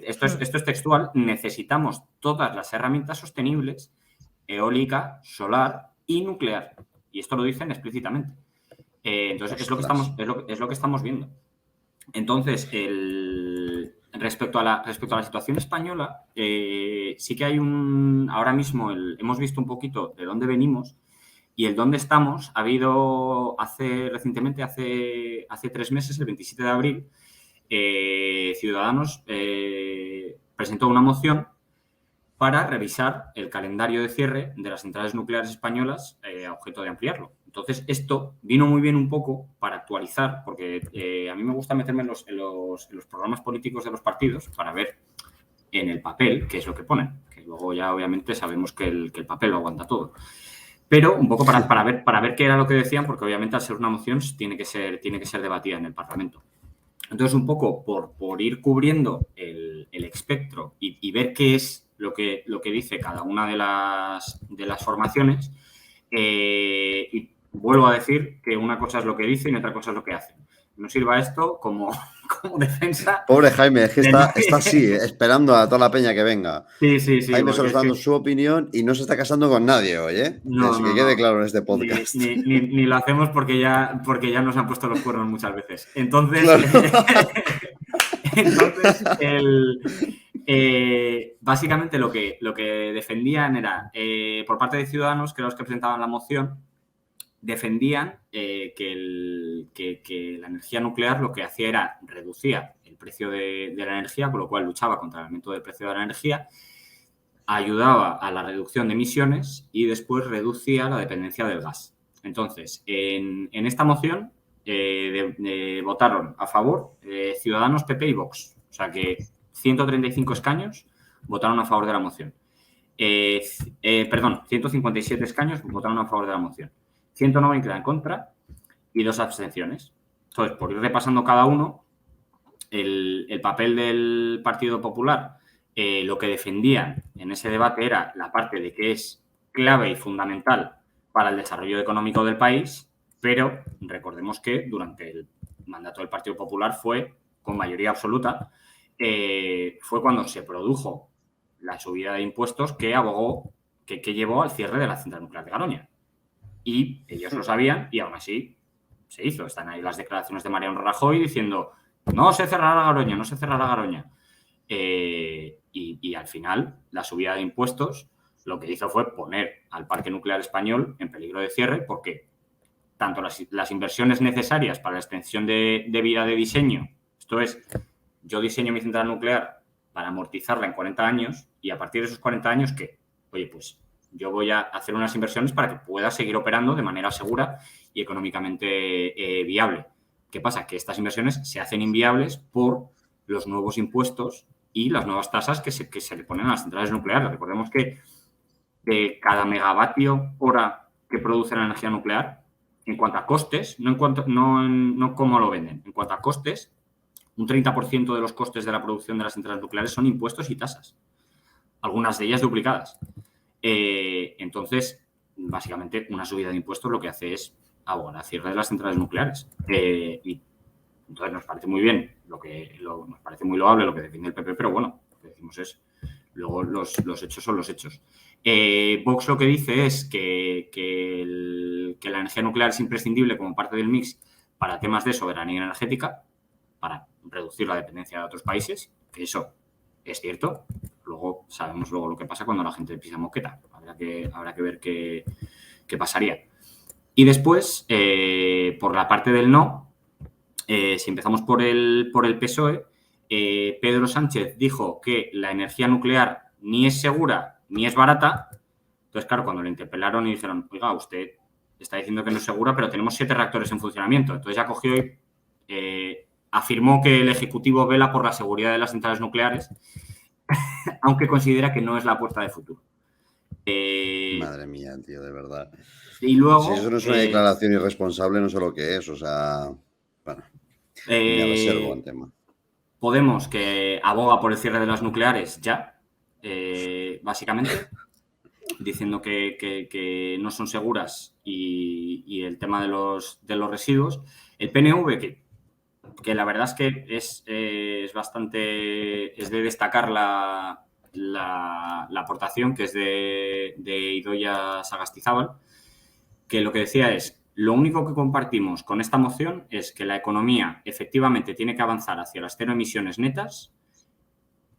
esto es textual, necesitamos todas las herramientas sostenibles, eólica, solar y nuclear. Y esto lo dicen explícitamente. Entonces es lo que estamos viendo. Entonces, respecto a la situación española, sí que hay ahora mismo hemos visto un poquito de dónde venimos y el dónde estamos. Ha habido recientemente, hace 3 meses, el 27 de abril, Ciudadanos presentó una moción para revisar el calendario de cierre de las centrales nucleares españolas a objeto de ampliarlo. Entonces, esto vino muy bien un poco para actualizar, porque a mí me gusta meterme en los programas políticos de los partidos para ver en el papel qué es lo que ponen, que luego ya obviamente sabemos que el papel lo aguanta todo. Pero un poco para ver qué era lo que decían, porque obviamente al ser una moción tiene que ser debatida en el Parlamento. Entonces, un poco por ir cubriendo el espectro y ver qué es lo que dice cada una de las formaciones, y vuelvo a decir que una cosa es lo que dicen y otra cosa es lo que hacen. Nos sirva esto como defensa. Pobre Jaime, es que está así, esperando a toda la peña que venga. Sí. Jaime solo está dando su opinión y no se está casando con nadie hoy, ¿eh? Que quede claro en este podcast. Ni lo hacemos porque ya nos han puesto los cuernos muchas veces. Entonces, básicamente lo que defendían era, por parte de Ciudadanos, que eran los que presentaban la moción, defendían que la energía nuclear lo que hacía era reducía el precio de la energía, con lo cual luchaba contra el aumento del precio de la energía, ayudaba a la reducción de emisiones y después reducía la dependencia del gas. Entonces, en esta moción votaron a favor Ciudadanos, PP y Vox. O sea que 135 escaños votaron a favor de la moción. 157 escaños votaron a favor de la moción. 190 en contra y 2 abstenciones. Entonces, por ir repasando cada uno, el papel del Partido Popular, lo que defendían en ese debate era la parte de que es clave y fundamental para el desarrollo económico del país, pero recordemos que durante el mandato del Partido Popular fue, con mayoría absoluta, fue cuando se produjo la subida de impuestos que abogó, que llevó al cierre de la central nuclear de Garoña. Y ellos lo sabían y aún así se hizo. Están ahí las declaraciones de Mariano Rajoy diciendo no se cerrará Garoña, no se cerrará Garoña. Y al final la subida de impuestos lo que hizo fue poner al parque nuclear español en peligro de cierre porque tanto las inversiones necesarias para la extensión de vida de diseño, esto es, yo diseño mi central nuclear para amortizarla en 40 años y a partir de esos 40 años, ¿qué? Oye, pues yo voy a hacer unas inversiones para que pueda seguir operando de manera segura y económicamente viable. ¿Qué pasa? Que estas inversiones se hacen inviables por los nuevos impuestos y las nuevas tasas que se le ponen a las centrales nucleares. Recordemos que de cada megavatio hora que produce la energía nuclear, en cuanto a costes, no cómo lo venden, en cuanto a costes, un 30% de los costes de la producción de las centrales nucleares son impuestos y tasas, algunas de ellas duplicadas. Entonces, básicamente, una subida de impuestos lo que hace es abonar al cierre de las centrales nucleares. Y entonces nos parece muy bien, nos parece muy loable lo que defiende el PP, pero bueno, lo que decimos es, luego los hechos son los hechos. Vox lo que dice es que la energía nuclear es imprescindible como parte del mix para temas de soberanía energética, para reducir la dependencia de otros países, que eso es cierto. Luego sabemos lo que pasa cuando la gente pisa moqueta. Habrá que ver qué pasaría. Y después, por la parte del no, si empezamos por el PSOE, Pedro Sánchez dijo que la energía nuclear ni es segura ni es barata. Entonces, claro, cuando le interpelaron y dijeron, oiga, usted está diciendo que no es segura, pero tenemos 7 reactores en funcionamiento. Entonces ya cogió y afirmó que el Ejecutivo vela por la seguridad de las centrales nucleares, aunque considera que no es la apuesta de futuro. Madre mía, tío, de verdad. Y luego, si eso no es una declaración irresponsable, no sé lo que es. O sea, bueno, me reservo el tema. Podemos, que aboga por el cierre de las nucleares ya, básicamente, diciendo que no son seguras y el tema de los residuos. El PNV, que la verdad es que es bastante, es de destacar la aportación, que es de Idoia Sagastizábal, que lo que decía es, lo único que compartimos con esta moción es que la economía efectivamente tiene que avanzar hacia las 0 emisiones netas,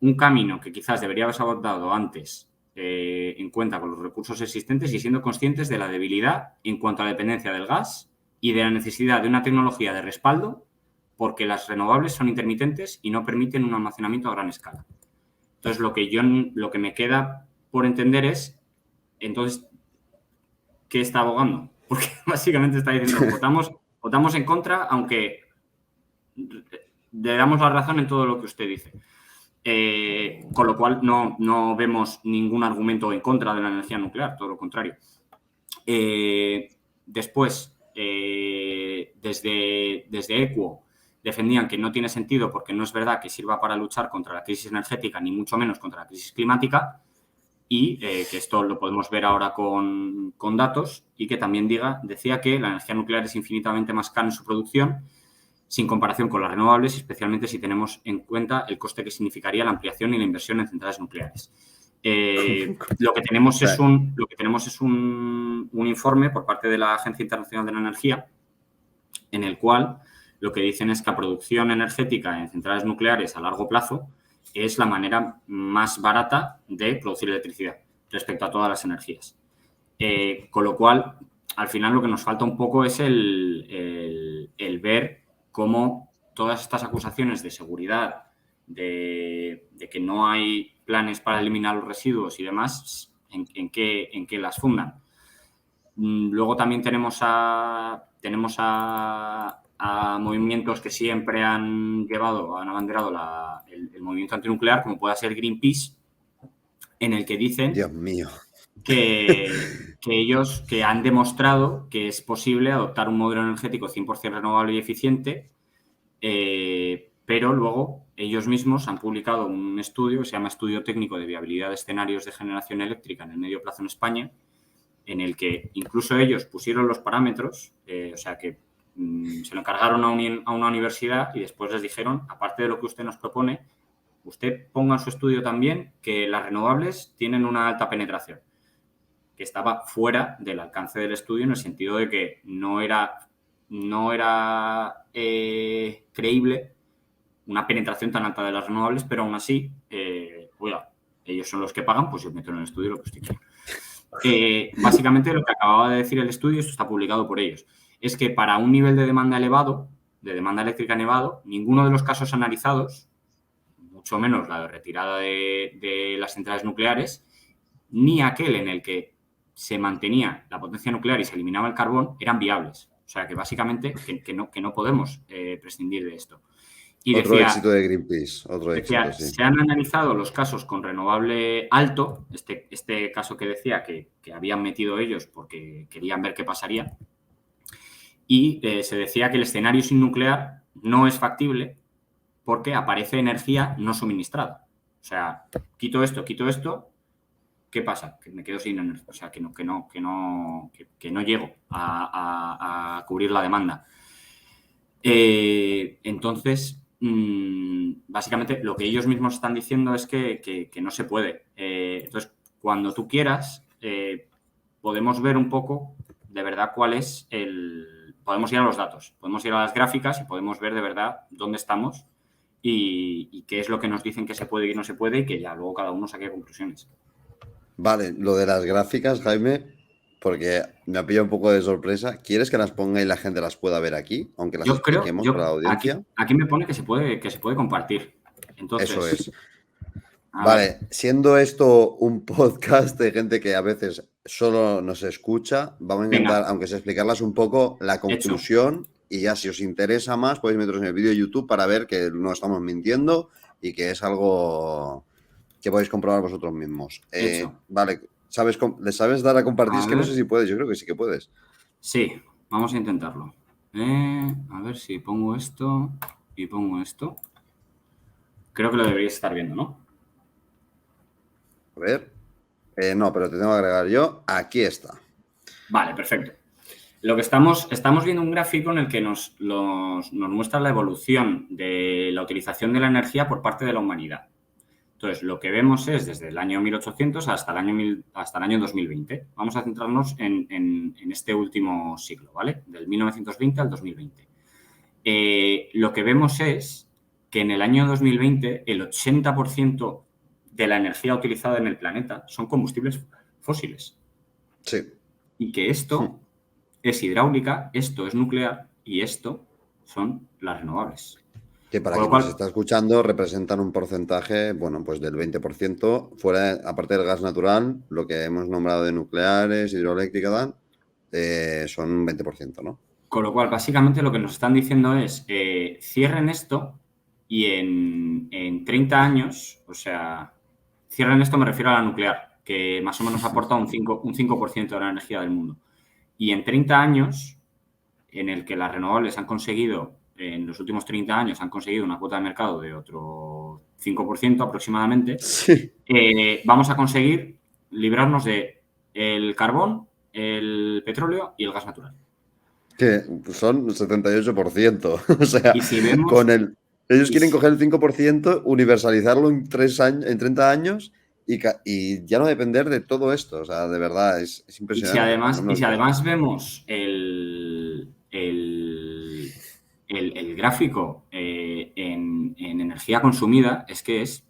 un camino que quizás debería haberse abordado antes en cuenta con los recursos existentes y siendo conscientes de la debilidad en cuanto a la dependencia del gas y de la necesidad de una tecnología de respaldo porque las renovables son intermitentes y no permiten un almacenamiento a gran escala. Entonces, lo que me queda por entender es, entonces, ¿qué está abogando? Porque básicamente está diciendo, votamos en contra, aunque le damos la razón en todo lo que usted dice. Con lo cual, no vemos ningún argumento en contra de la energía nuclear, todo lo contrario. Después, desde ECUO, defendían que no tiene sentido porque no es verdad que sirva para luchar contra la crisis energética, ni mucho menos contra la crisis climática, y que esto lo podemos ver ahora con datos, y que también decía que la energía nuclear es infinitamente más cara en su producción, sin comparación con las renovables, especialmente si tenemos en cuenta el coste que significaría la ampliación y la inversión en centrales nucleares. Lo que tenemos es un informe por parte de la Agencia Internacional de la Energía, en el cual lo que dicen es que la producción energética en centrales nucleares a largo plazo es la manera más barata de producir electricidad respecto a todas las energías. Con lo cual, al final lo que nos falta un poco es el ver cómo todas estas acusaciones de seguridad, de que no hay planes para eliminar los residuos y demás, en qué las fundan. Luego también tenemos a movimientos que siempre han abanderado el movimiento antinuclear, como pueda ser Greenpeace, en el que dicen Dios mío. que ellos que han demostrado que es posible adoptar un modelo energético 100% renovable y eficiente, pero luego ellos mismos han publicado un estudio que se llama Estudio Técnico de Viabilidad de Escenarios de Generación Eléctrica en el Medio Plazo en España, en el que incluso ellos pusieron los parámetros, o sea que se lo encargaron a una universidad y después les dijeron, aparte de lo que usted nos propone, usted ponga en su estudio también que las renovables tienen una alta penetración, que estaba fuera del alcance del estudio en el sentido de que no era creíble una penetración tan alta de las renovables, pero aún así, oiga, ellos son los que pagan, pues yo meto en el estudio lo que usted quiera. Básicamente lo que acababa de decir el estudio, esto está publicado por ellos, es que para un nivel de demanda elevado, de demanda eléctrica elevado, ninguno de los casos analizados, mucho menos la de retirada de las centrales nucleares, ni aquel en el que se mantenía la potencia nuclear y se eliminaba el carbón, eran viables. O sea, que básicamente que no podemos prescindir de esto. Y otro éxito de Greenpeace. Sí. Se han analizado los casos con renovable alto, este caso que decía que habían metido ellos porque querían ver qué pasaría, y se decía que el escenario sin nuclear no es factible porque aparece energía no suministrada. O sea, quito esto, ¿qué pasa? Que me quedo sin energía, o sea, que no llego a cubrir la demanda. Entonces, básicamente lo que ellos mismos están diciendo es que no se puede. Entonces, cuando tú quieras, podemos ver un poco de verdad cuál es podemos ir a los datos, podemos ir a las gráficas y podemos ver de verdad dónde estamos y qué es lo que nos dicen que se puede y no se puede y que ya luego cada uno saque conclusiones. Vale, lo de las gráficas, Jaime, porque me ha pillado un poco de sorpresa. ¿Quieres que las ponga y la gente las pueda ver aquí? Aunque las expliquemos para la audiencia. Aquí me pone que se puede compartir. Entonces, eso es. Vale, siendo esto un podcast de gente que a veces solo nos escucha, vamos a intentar, aunque sea explicarlas un poco, la conclusión. Y ya si os interesa más, podéis meteros en el vídeo de YouTube para ver que no estamos mintiendo y que es algo que podéis comprobar vosotros mismos. Vale, ¿le sabes dar a compartir? Es que no sé si puedes, yo creo que sí que puedes. Sí, vamos a intentarlo. A ver si pongo esto y pongo esto. Creo que lo deberíais estar viendo, ¿no? A ver. No, pero te tengo que agregar yo. Aquí está. Vale, perfecto. Lo que estamos viendo un gráfico en el que nos muestra la evolución de la utilización de la energía por parte de la humanidad. Entonces, lo que vemos es desde el año 1800 hasta el año 2020. Vamos a centrarnos en este último siglo, ¿vale? Del 1920 al 2020. Lo que vemos es que en el año 2020 el 80% de la energía utilizada en el planeta son combustibles fósiles. Sí. Y que esto es hidráulica, esto es nuclear y esto son las renovables. Que para quien nos está escuchando representan un porcentaje, bueno, pues del 20%, fuera, aparte del gas natural, lo que hemos nombrado de nucleares, hidroeléctrica, son un 20%, ¿no? Con lo cual, básicamente lo que nos están diciendo es, cierren esto y en 30 años, o sea, cierren esto me refiero a la nuclear, que más o menos aporta un 5% de la energía del mundo. Y en 30 años, en el que las renovables han conseguido, en los últimos 30 años, han conseguido una cuota de mercado de otro 5% aproximadamente, sí. Vamos a conseguir librarnos de el carbón, el petróleo y el gas natural. Que son 78%. O sea, y si vemos, ellos quieren coger el 5%, universalizarlo en 30 años y ya no depender de todo esto. O sea, de verdad, es impresionante. Y si además vemos el gráfico en energía consumida, es que es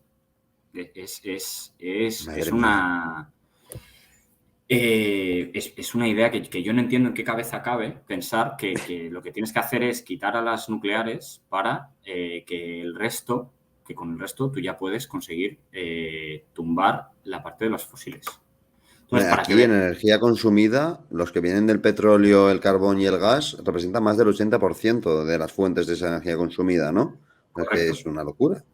Es una idea que yo no entiendo en qué cabeza cabe pensar que lo que tienes que hacer es quitar a las nucleares para que con el resto tú ya puedes conseguir tumbar la parte de los fósiles. Entonces, para que Aquí en energía consumida, los que vienen del petróleo, el carbón y el gas representan más del 80% de las fuentes de esa energía consumida, ¿no? Es que es una locura.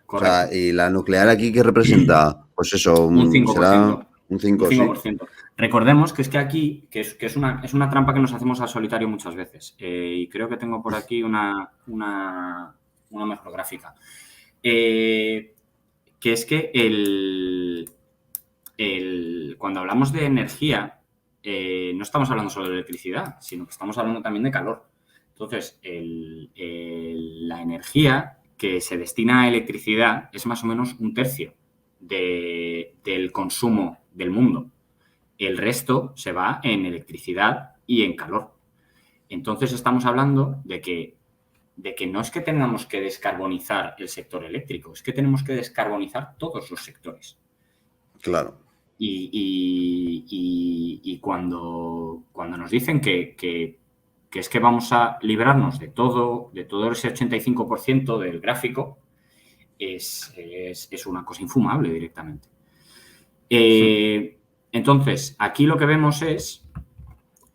Correcto. O sea, ¿y la nuclear aquí qué representa? Pues eso, Un 5%. será un 5, un 5%. ¿Sí? Recordemos que es que aquí, que es una trampa que nos hacemos al solitario muchas veces. Y creo que tengo por aquí una mejor gráfica. Que es que cuando hablamos de energía, no estamos hablando solo de electricidad, sino que estamos hablando también de calor. Entonces, la energía que se destina a electricidad es más o menos 1/3 del consumo del mundo. El resto se va en electricidad y en calor. Entonces, estamos hablando de que no es que tengamos que descarbonizar el sector eléctrico, es que tenemos que descarbonizar todos los sectores. Claro. Y cuando nos dicen que es que vamos a librarnos de todo ese 85% del gráfico, es una cosa infumable directamente. Entonces, aquí lo que vemos es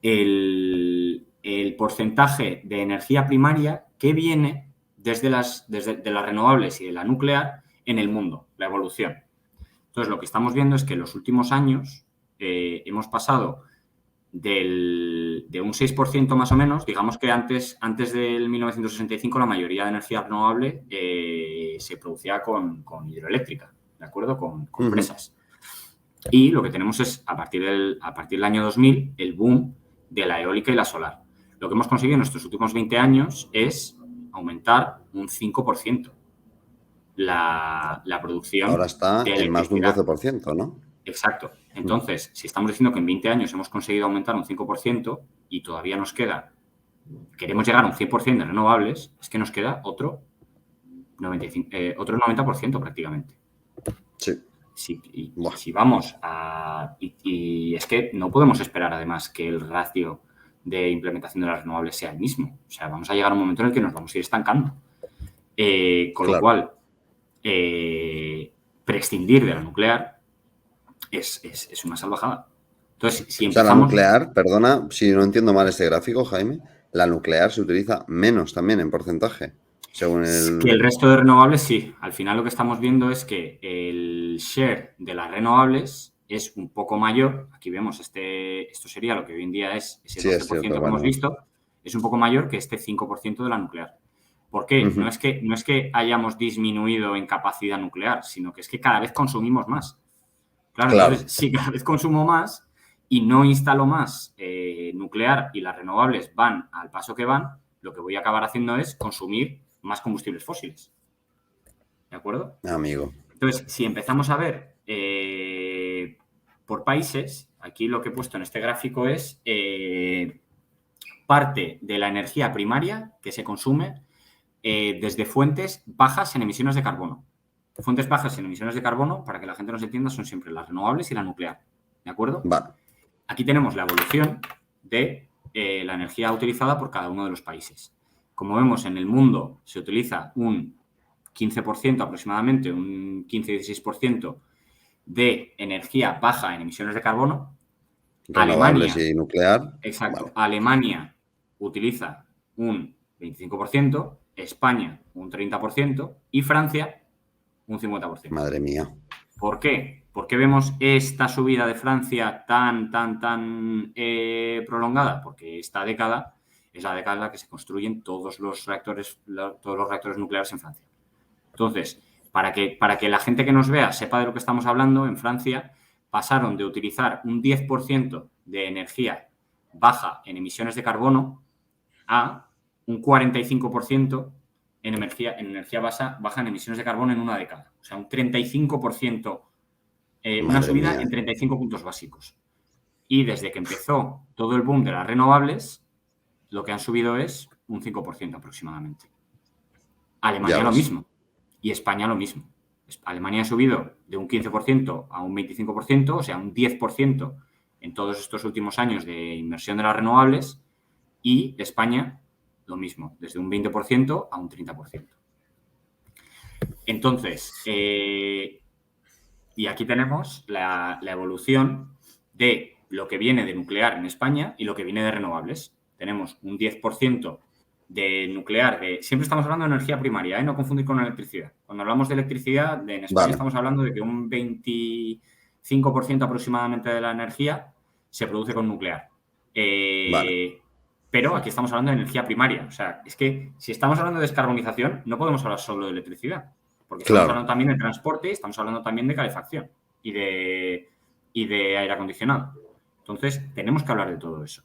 el porcentaje de energía primaria que viene desde las renovables y de la nuclear en el mundo, la evolución. Entonces, lo que estamos viendo es que en los últimos años hemos pasado de un 6% más o menos, digamos que antes del 1965 la mayoría de energía renovable se producía con hidroeléctrica, ¿de acuerdo? Con presas. Y lo que tenemos es, a partir del año 2000, el boom de la eólica y la solar. Lo que hemos conseguido en nuestros últimos 20 años es aumentar un 5% la producción. Ahora está de en más de un electricidad. 12%, ¿no? Exacto. Entonces, si estamos diciendo que en 20 años hemos conseguido aumentar un 5% y todavía nos queda, queremos llegar a un 100% de renovables, es que nos queda otro 90% prácticamente. Sí. Si vamos a... Y es que no podemos esperar, además, que el ratio de implementación de las renovables sea el mismo. O sea, vamos a llegar a un momento en el que nos vamos a ir estancando. Con lo cual, prescindir de la nuclear es una salvajada. Entonces, si empezamos... O sea, la nuclear, perdona, si no entiendo mal este gráfico, Jaime, la nuclear se utiliza menos también en porcentaje. Según Que el resto de renovables, sí. Al final lo que estamos viendo es que el share de las renovables es un poco mayor. Aquí vemos esto sería lo que hoy en día es ese 12% que hemos visto. Es un poco mayor que este 5% de la nuclear. ¿Por qué? No es que hayamos disminuido en capacidad nuclear, sino que es que cada vez consumimos más. Claro. Entonces, si cada vez consumo más y no instalo más nuclear y las renovables van al paso que van, lo que voy a acabar haciendo es consumir más combustibles fósiles. ¿De acuerdo? Amigo. Entonces, si empezamos a ver por países, aquí lo que he puesto en este gráfico es parte de la energía primaria que se consume desde fuentes bajas en emisiones de carbono. Fuentes bajas en emisiones de carbono, para que la gente nos entienda, son siempre las renovables y la nuclear. ¿De acuerdo? Vale. Aquí tenemos la evolución de la energía utilizada por cada uno de los países. Como vemos, en el mundo se utiliza un 15% aproximadamente, un 15-16% de energía baja en emisiones de carbono. Renovables Alemania, y nuclear. Exacto. Vale. Alemania utiliza un 25%, España un 30% y Francia un 50%. Madre mía. ¿Por qué? ¿Por qué vemos esta subida de Francia tan prolongada? Porque esta década es la década en la que se construyen todos los reactores nucleares en Francia. Entonces, para que la gente que nos vea sepa de lo que estamos hablando, en Francia pasaron de utilizar un 10% de energía baja en emisiones de carbono a un 45% en energía baja en emisiones de carbono en una década. O sea, un 35%, una subida en 35 puntos básicos. Y desde que empezó todo el boom de las renovables, lo que han subido es un 5% aproximadamente. Alemania lo mismo. Y España lo mismo. Alemania ha subido de un 15% a un 25%, o sea, un 10% en todos estos últimos años de inversión de las renovables, y España lo mismo, desde un 20% a un 30%. Entonces, y aquí tenemos la evolución de lo que viene de nuclear en España y lo que viene de renovables. Tenemos un 10% de nuclear, siempre estamos hablando de energía primaria, no confundir con electricidad. Cuando hablamos de electricidad, en España estamos hablando de que un 25% aproximadamente de la energía se produce con nuclear. Pero aquí estamos hablando de energía primaria. O sea, es que si estamos hablando de descarbonización, no podemos hablar solo de electricidad. Porque estamos hablando también de transporte, estamos hablando también de calefacción y de aire acondicionado. Entonces, tenemos que hablar de todo eso.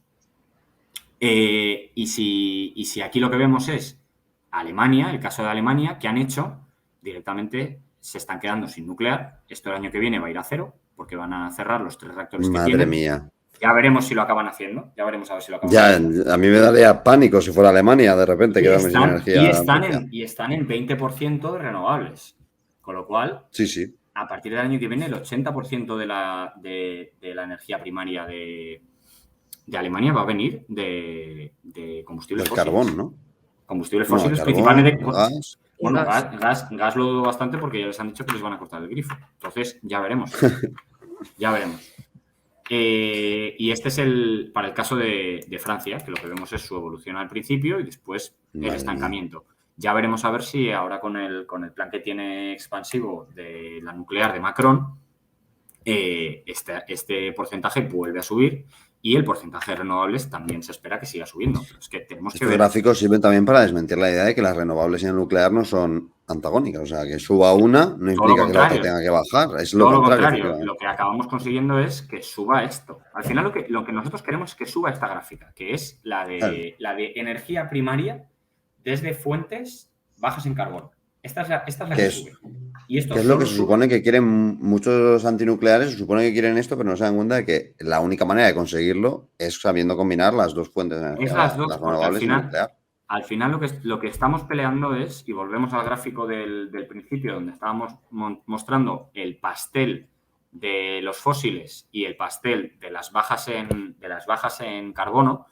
Y si aquí lo que vemos es Alemania, el caso de Alemania, que han hecho directamente, se están quedando sin nuclear. Esto el año que viene va a ir a cero, porque van a cerrar los 3 reactores que tienen. Madre mía. Ya veremos si lo acaban haciendo. Ya veremos a ver si lo acaban haciendo. A mí me daría pánico si fuera Alemania de repente quedarme sin energía. Y están en 20% de renovables. Con lo cual, sí. A partir del año que viene, el 80% de la energía primaria de Alemania va a venir de combustibles fósiles. Carbón, ¿no? Combustibles fósiles, principalmente. Gas. Bueno, gas lo dudo bastante porque ya les han dicho que les van a cortar el grifo. Entonces, ya veremos. Ya veremos. Y este es para el caso de Francia, que lo que vemos es su evolución al principio y después el estancamiento. Ya veremos a ver si ahora con el plan que tiene expansivo de la nuclear de Macron, este porcentaje vuelve a subir y el porcentaje de renovables también se espera que siga subiendo. Pero es que tenemos que ver. Estos gráficos sirven también para desmentir la idea de que las renovables y el nuclear no son antagónicas. O sea, que suba una no implica que la otra tenga que bajar. Es lo contrario. Lo que acabamos consiguiendo es que suba esto. Al final lo que nosotros queremos es que suba esta gráfica, que es la de energía primaria desde fuentes bajas en carbono. Esta es la que sube. Y esto que es lo que se supone que quieren muchos antinucleares, se supone que quieren esto, pero no se dan cuenta de que la única manera de conseguirlo es sabiendo combinar las dos fuentes de energía, las renovables y nuclear. Al final lo que estamos peleando es, y volvemos al gráfico del principio, donde estábamos mostrando el pastel de los fósiles y el pastel de las bajas en carbono,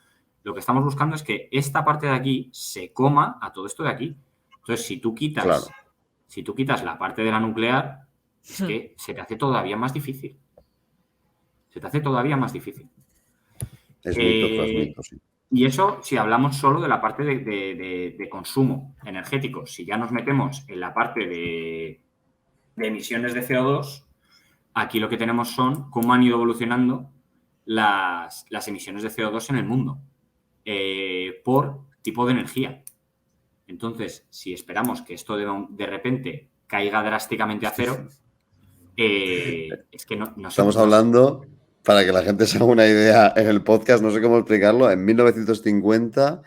lo que estamos buscando es que esta parte de aquí se coma a todo esto de aquí. Entonces, si tú quitas la parte de la nuclear, es que se te hace todavía más difícil. Es mito, sí. Y eso si hablamos solo de la parte de consumo energético. Si ya nos metemos en la parte de emisiones de CO2, aquí lo que tenemos son cómo han ido evolucionando las emisiones de CO2 en el mundo por tipo de energía. Entonces, si esperamos que esto de repente caiga drásticamente a cero, es que no estamos hablando, para que la gente se haga una idea en el podcast, no sé cómo explicarlo, en 1950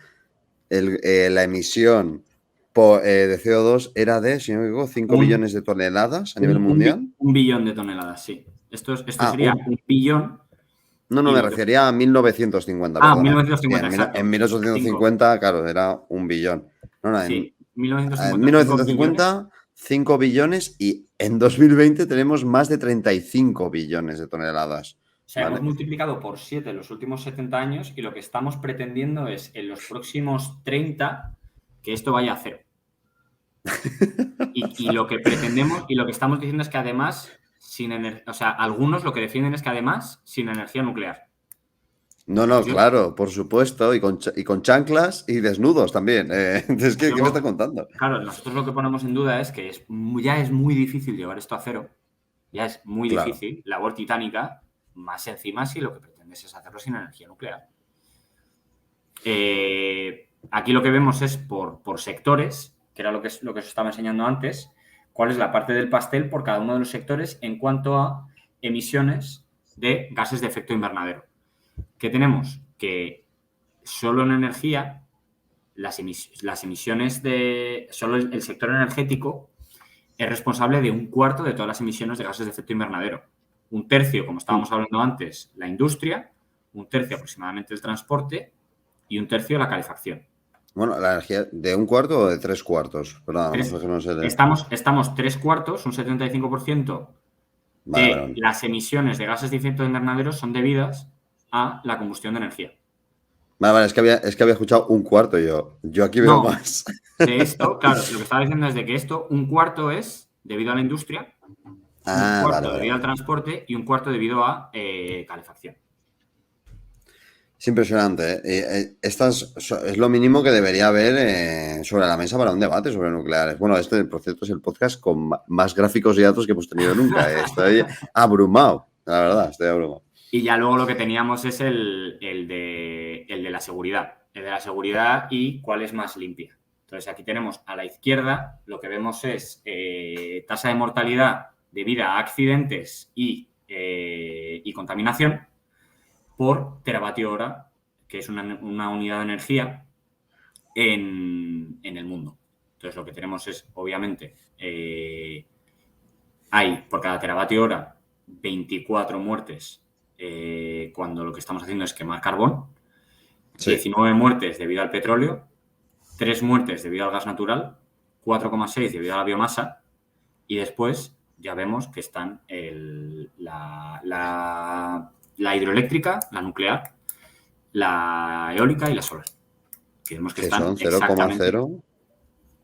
la emisión de CO2 era de, si no me equivoco, 5 billones de toneladas a nivel mundial. 1 billón de toneladas, sí. Esto sería 1 billón. No, me refería a 1950. 1950, en 1850, claro, era 1 billón. Sí, en 1950, 5 billones y en 2020 tenemos más de 35 billones de toneladas. O sea, hemos multiplicado por 7 en los últimos 70 años y lo que estamos pretendiendo es en los próximos 30 que esto vaya a cero. Y lo que pretendemos y lo que estamos diciendo es que además, algunos lo que defienden es que además sin energía nuclear. No, claro, por supuesto, y con chanclas y desnudos también. Es que, ¿qué me está contando? Claro, nosotros lo que ponemos en duda es que ya es muy difícil llevar esto a cero. Ya es muy difícil, labor titánica, más encima si lo que pretendes es hacerlo sin energía nuclear. Aquí lo que vemos es por sectores, que era lo que os estaba enseñando antes, cuál es la parte del pastel por cada uno de los sectores en cuanto a emisiones de gases de efecto invernadero. ¿Qué tenemos? Que solo en energía, las emisiones solo el sector energético es responsable de 1/4 de todas las emisiones de gases de efecto invernadero. 1/3, como estábamos hablando antes, la industria, 1/3 aproximadamente el transporte y 1/3 la calefacción. Bueno, la energía de 1/4 o de 3/4. Perdón, Estamos 3/4, un 75% Vale. las emisiones de gases de efecto invernadero son debidas a la combustión de energía. Vale, es que había escuchado un cuarto yo. Yo aquí veo más. De esto, claro, lo que estaba diciendo es de que esto, un cuarto es debido a la industria, un cuarto debido al transporte y un cuarto debido a calefacción. Es impresionante, ¿eh? Es lo mínimo que debería haber sobre la mesa para un debate sobre nucleares. Bueno, este, por cierto, es el podcast con más gráficos y datos que hemos tenido nunca. Estoy abrumado, la verdad, estoy abrumado. Y ya luego lo que teníamos es el de la seguridad. El de la seguridad y cuál es más limpia. Entonces, aquí tenemos a la izquierda, lo que vemos es tasa de mortalidad debida a accidentes y contaminación por teravatio hora, que es una unidad de energía en el mundo. Entonces, lo que tenemos es, obviamente, hay por cada teravatio hora 24 muertes cuando lo que estamos haciendo es quemar carbón, 19 muertes debido al petróleo, 3 muertes debido al gas natural, 4,6 debido a la biomasa y después ya vemos que están la hidroeléctrica, la nuclear, la eólica y la solar. Que vemos que están son 0,0,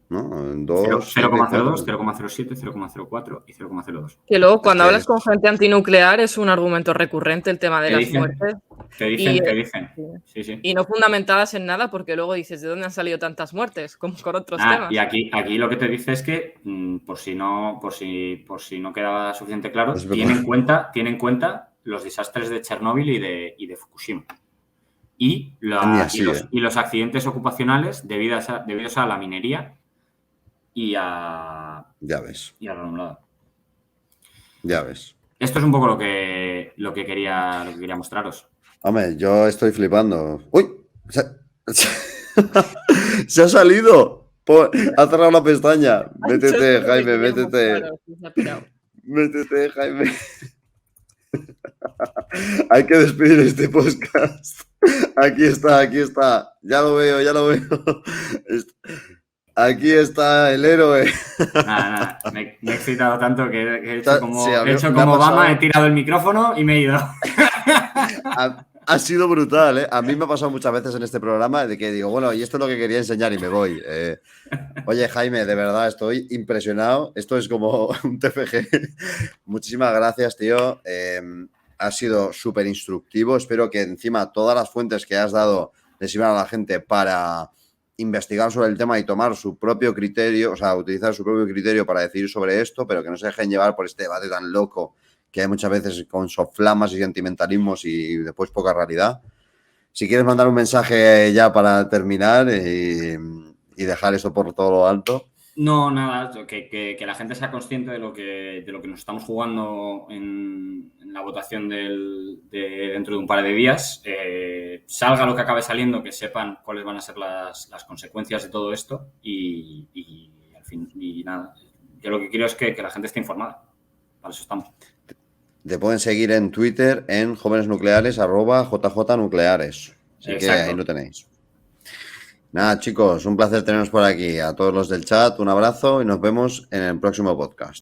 ¿no? 2, 0,02, 0,07, 0,04 y 0,02. Que luego cuando hablas con gente antinuclear es un argumento recurrente el tema de las muertes. Te dicen. Sí. Y no fundamentadas en nada porque luego dices, ¿de dónde han salido tantas muertes? Como con otros temas. Y aquí lo que te dice es que, por si no quedaba suficiente claro, tiene en cuenta los desastres de Chernóbil y de Fukushima. Y los accidentes ocupacionales debidos a la minería y a la remolada. Ya ves. Esto es un poco lo que quería mostraros. Hombre, yo estoy flipando. ¡Uy! ¡Se ha salido! Ha cerrado la pestaña. Métete, Jaime, métete. Métete, Jaime. Hay que despedir este podcast. Aquí está. Ya lo veo. Aquí está el héroe. Nada. Me he excitado tanto que he hecho como Obama, he tirado el micrófono y me he ido. Ha sido brutal, ¿eh? A mí me ha pasado muchas veces en este programa de que digo, bueno, y esto es lo que quería enseñar y me voy. Oye, Jaime, de verdad, estoy impresionado. Esto es como un TFG. Muchísimas gracias, tío. Ha sido súper instructivo. Espero que encima todas las fuentes que has dado les sirvan a la gente para investigar sobre el tema y tomar su propio criterio, o sea, utilizar su propio criterio para decidir sobre esto, pero que no se dejen llevar por este debate tan loco que hay muchas veces con soflamas y sentimentalismos y después poca realidad. Si quieres mandar un mensaje ya para terminar y dejar eso por todo lo alto. No, nada, que la gente sea consciente de lo que nos estamos jugando en la votación de dentro de un par de días. Salga lo que acabe saliendo, que sepan cuáles van a ser las consecuencias de todo esto y al fin, y nada. Yo lo que quiero es que la gente esté informada. Para eso estamos. Te pueden seguir en Twitter en jóvenesnucleares @jjnucleares. Así que ahí lo tenéis. Nada, chicos, un placer teneros por aquí. A todos los del chat, un abrazo y nos vemos en el próximo podcast.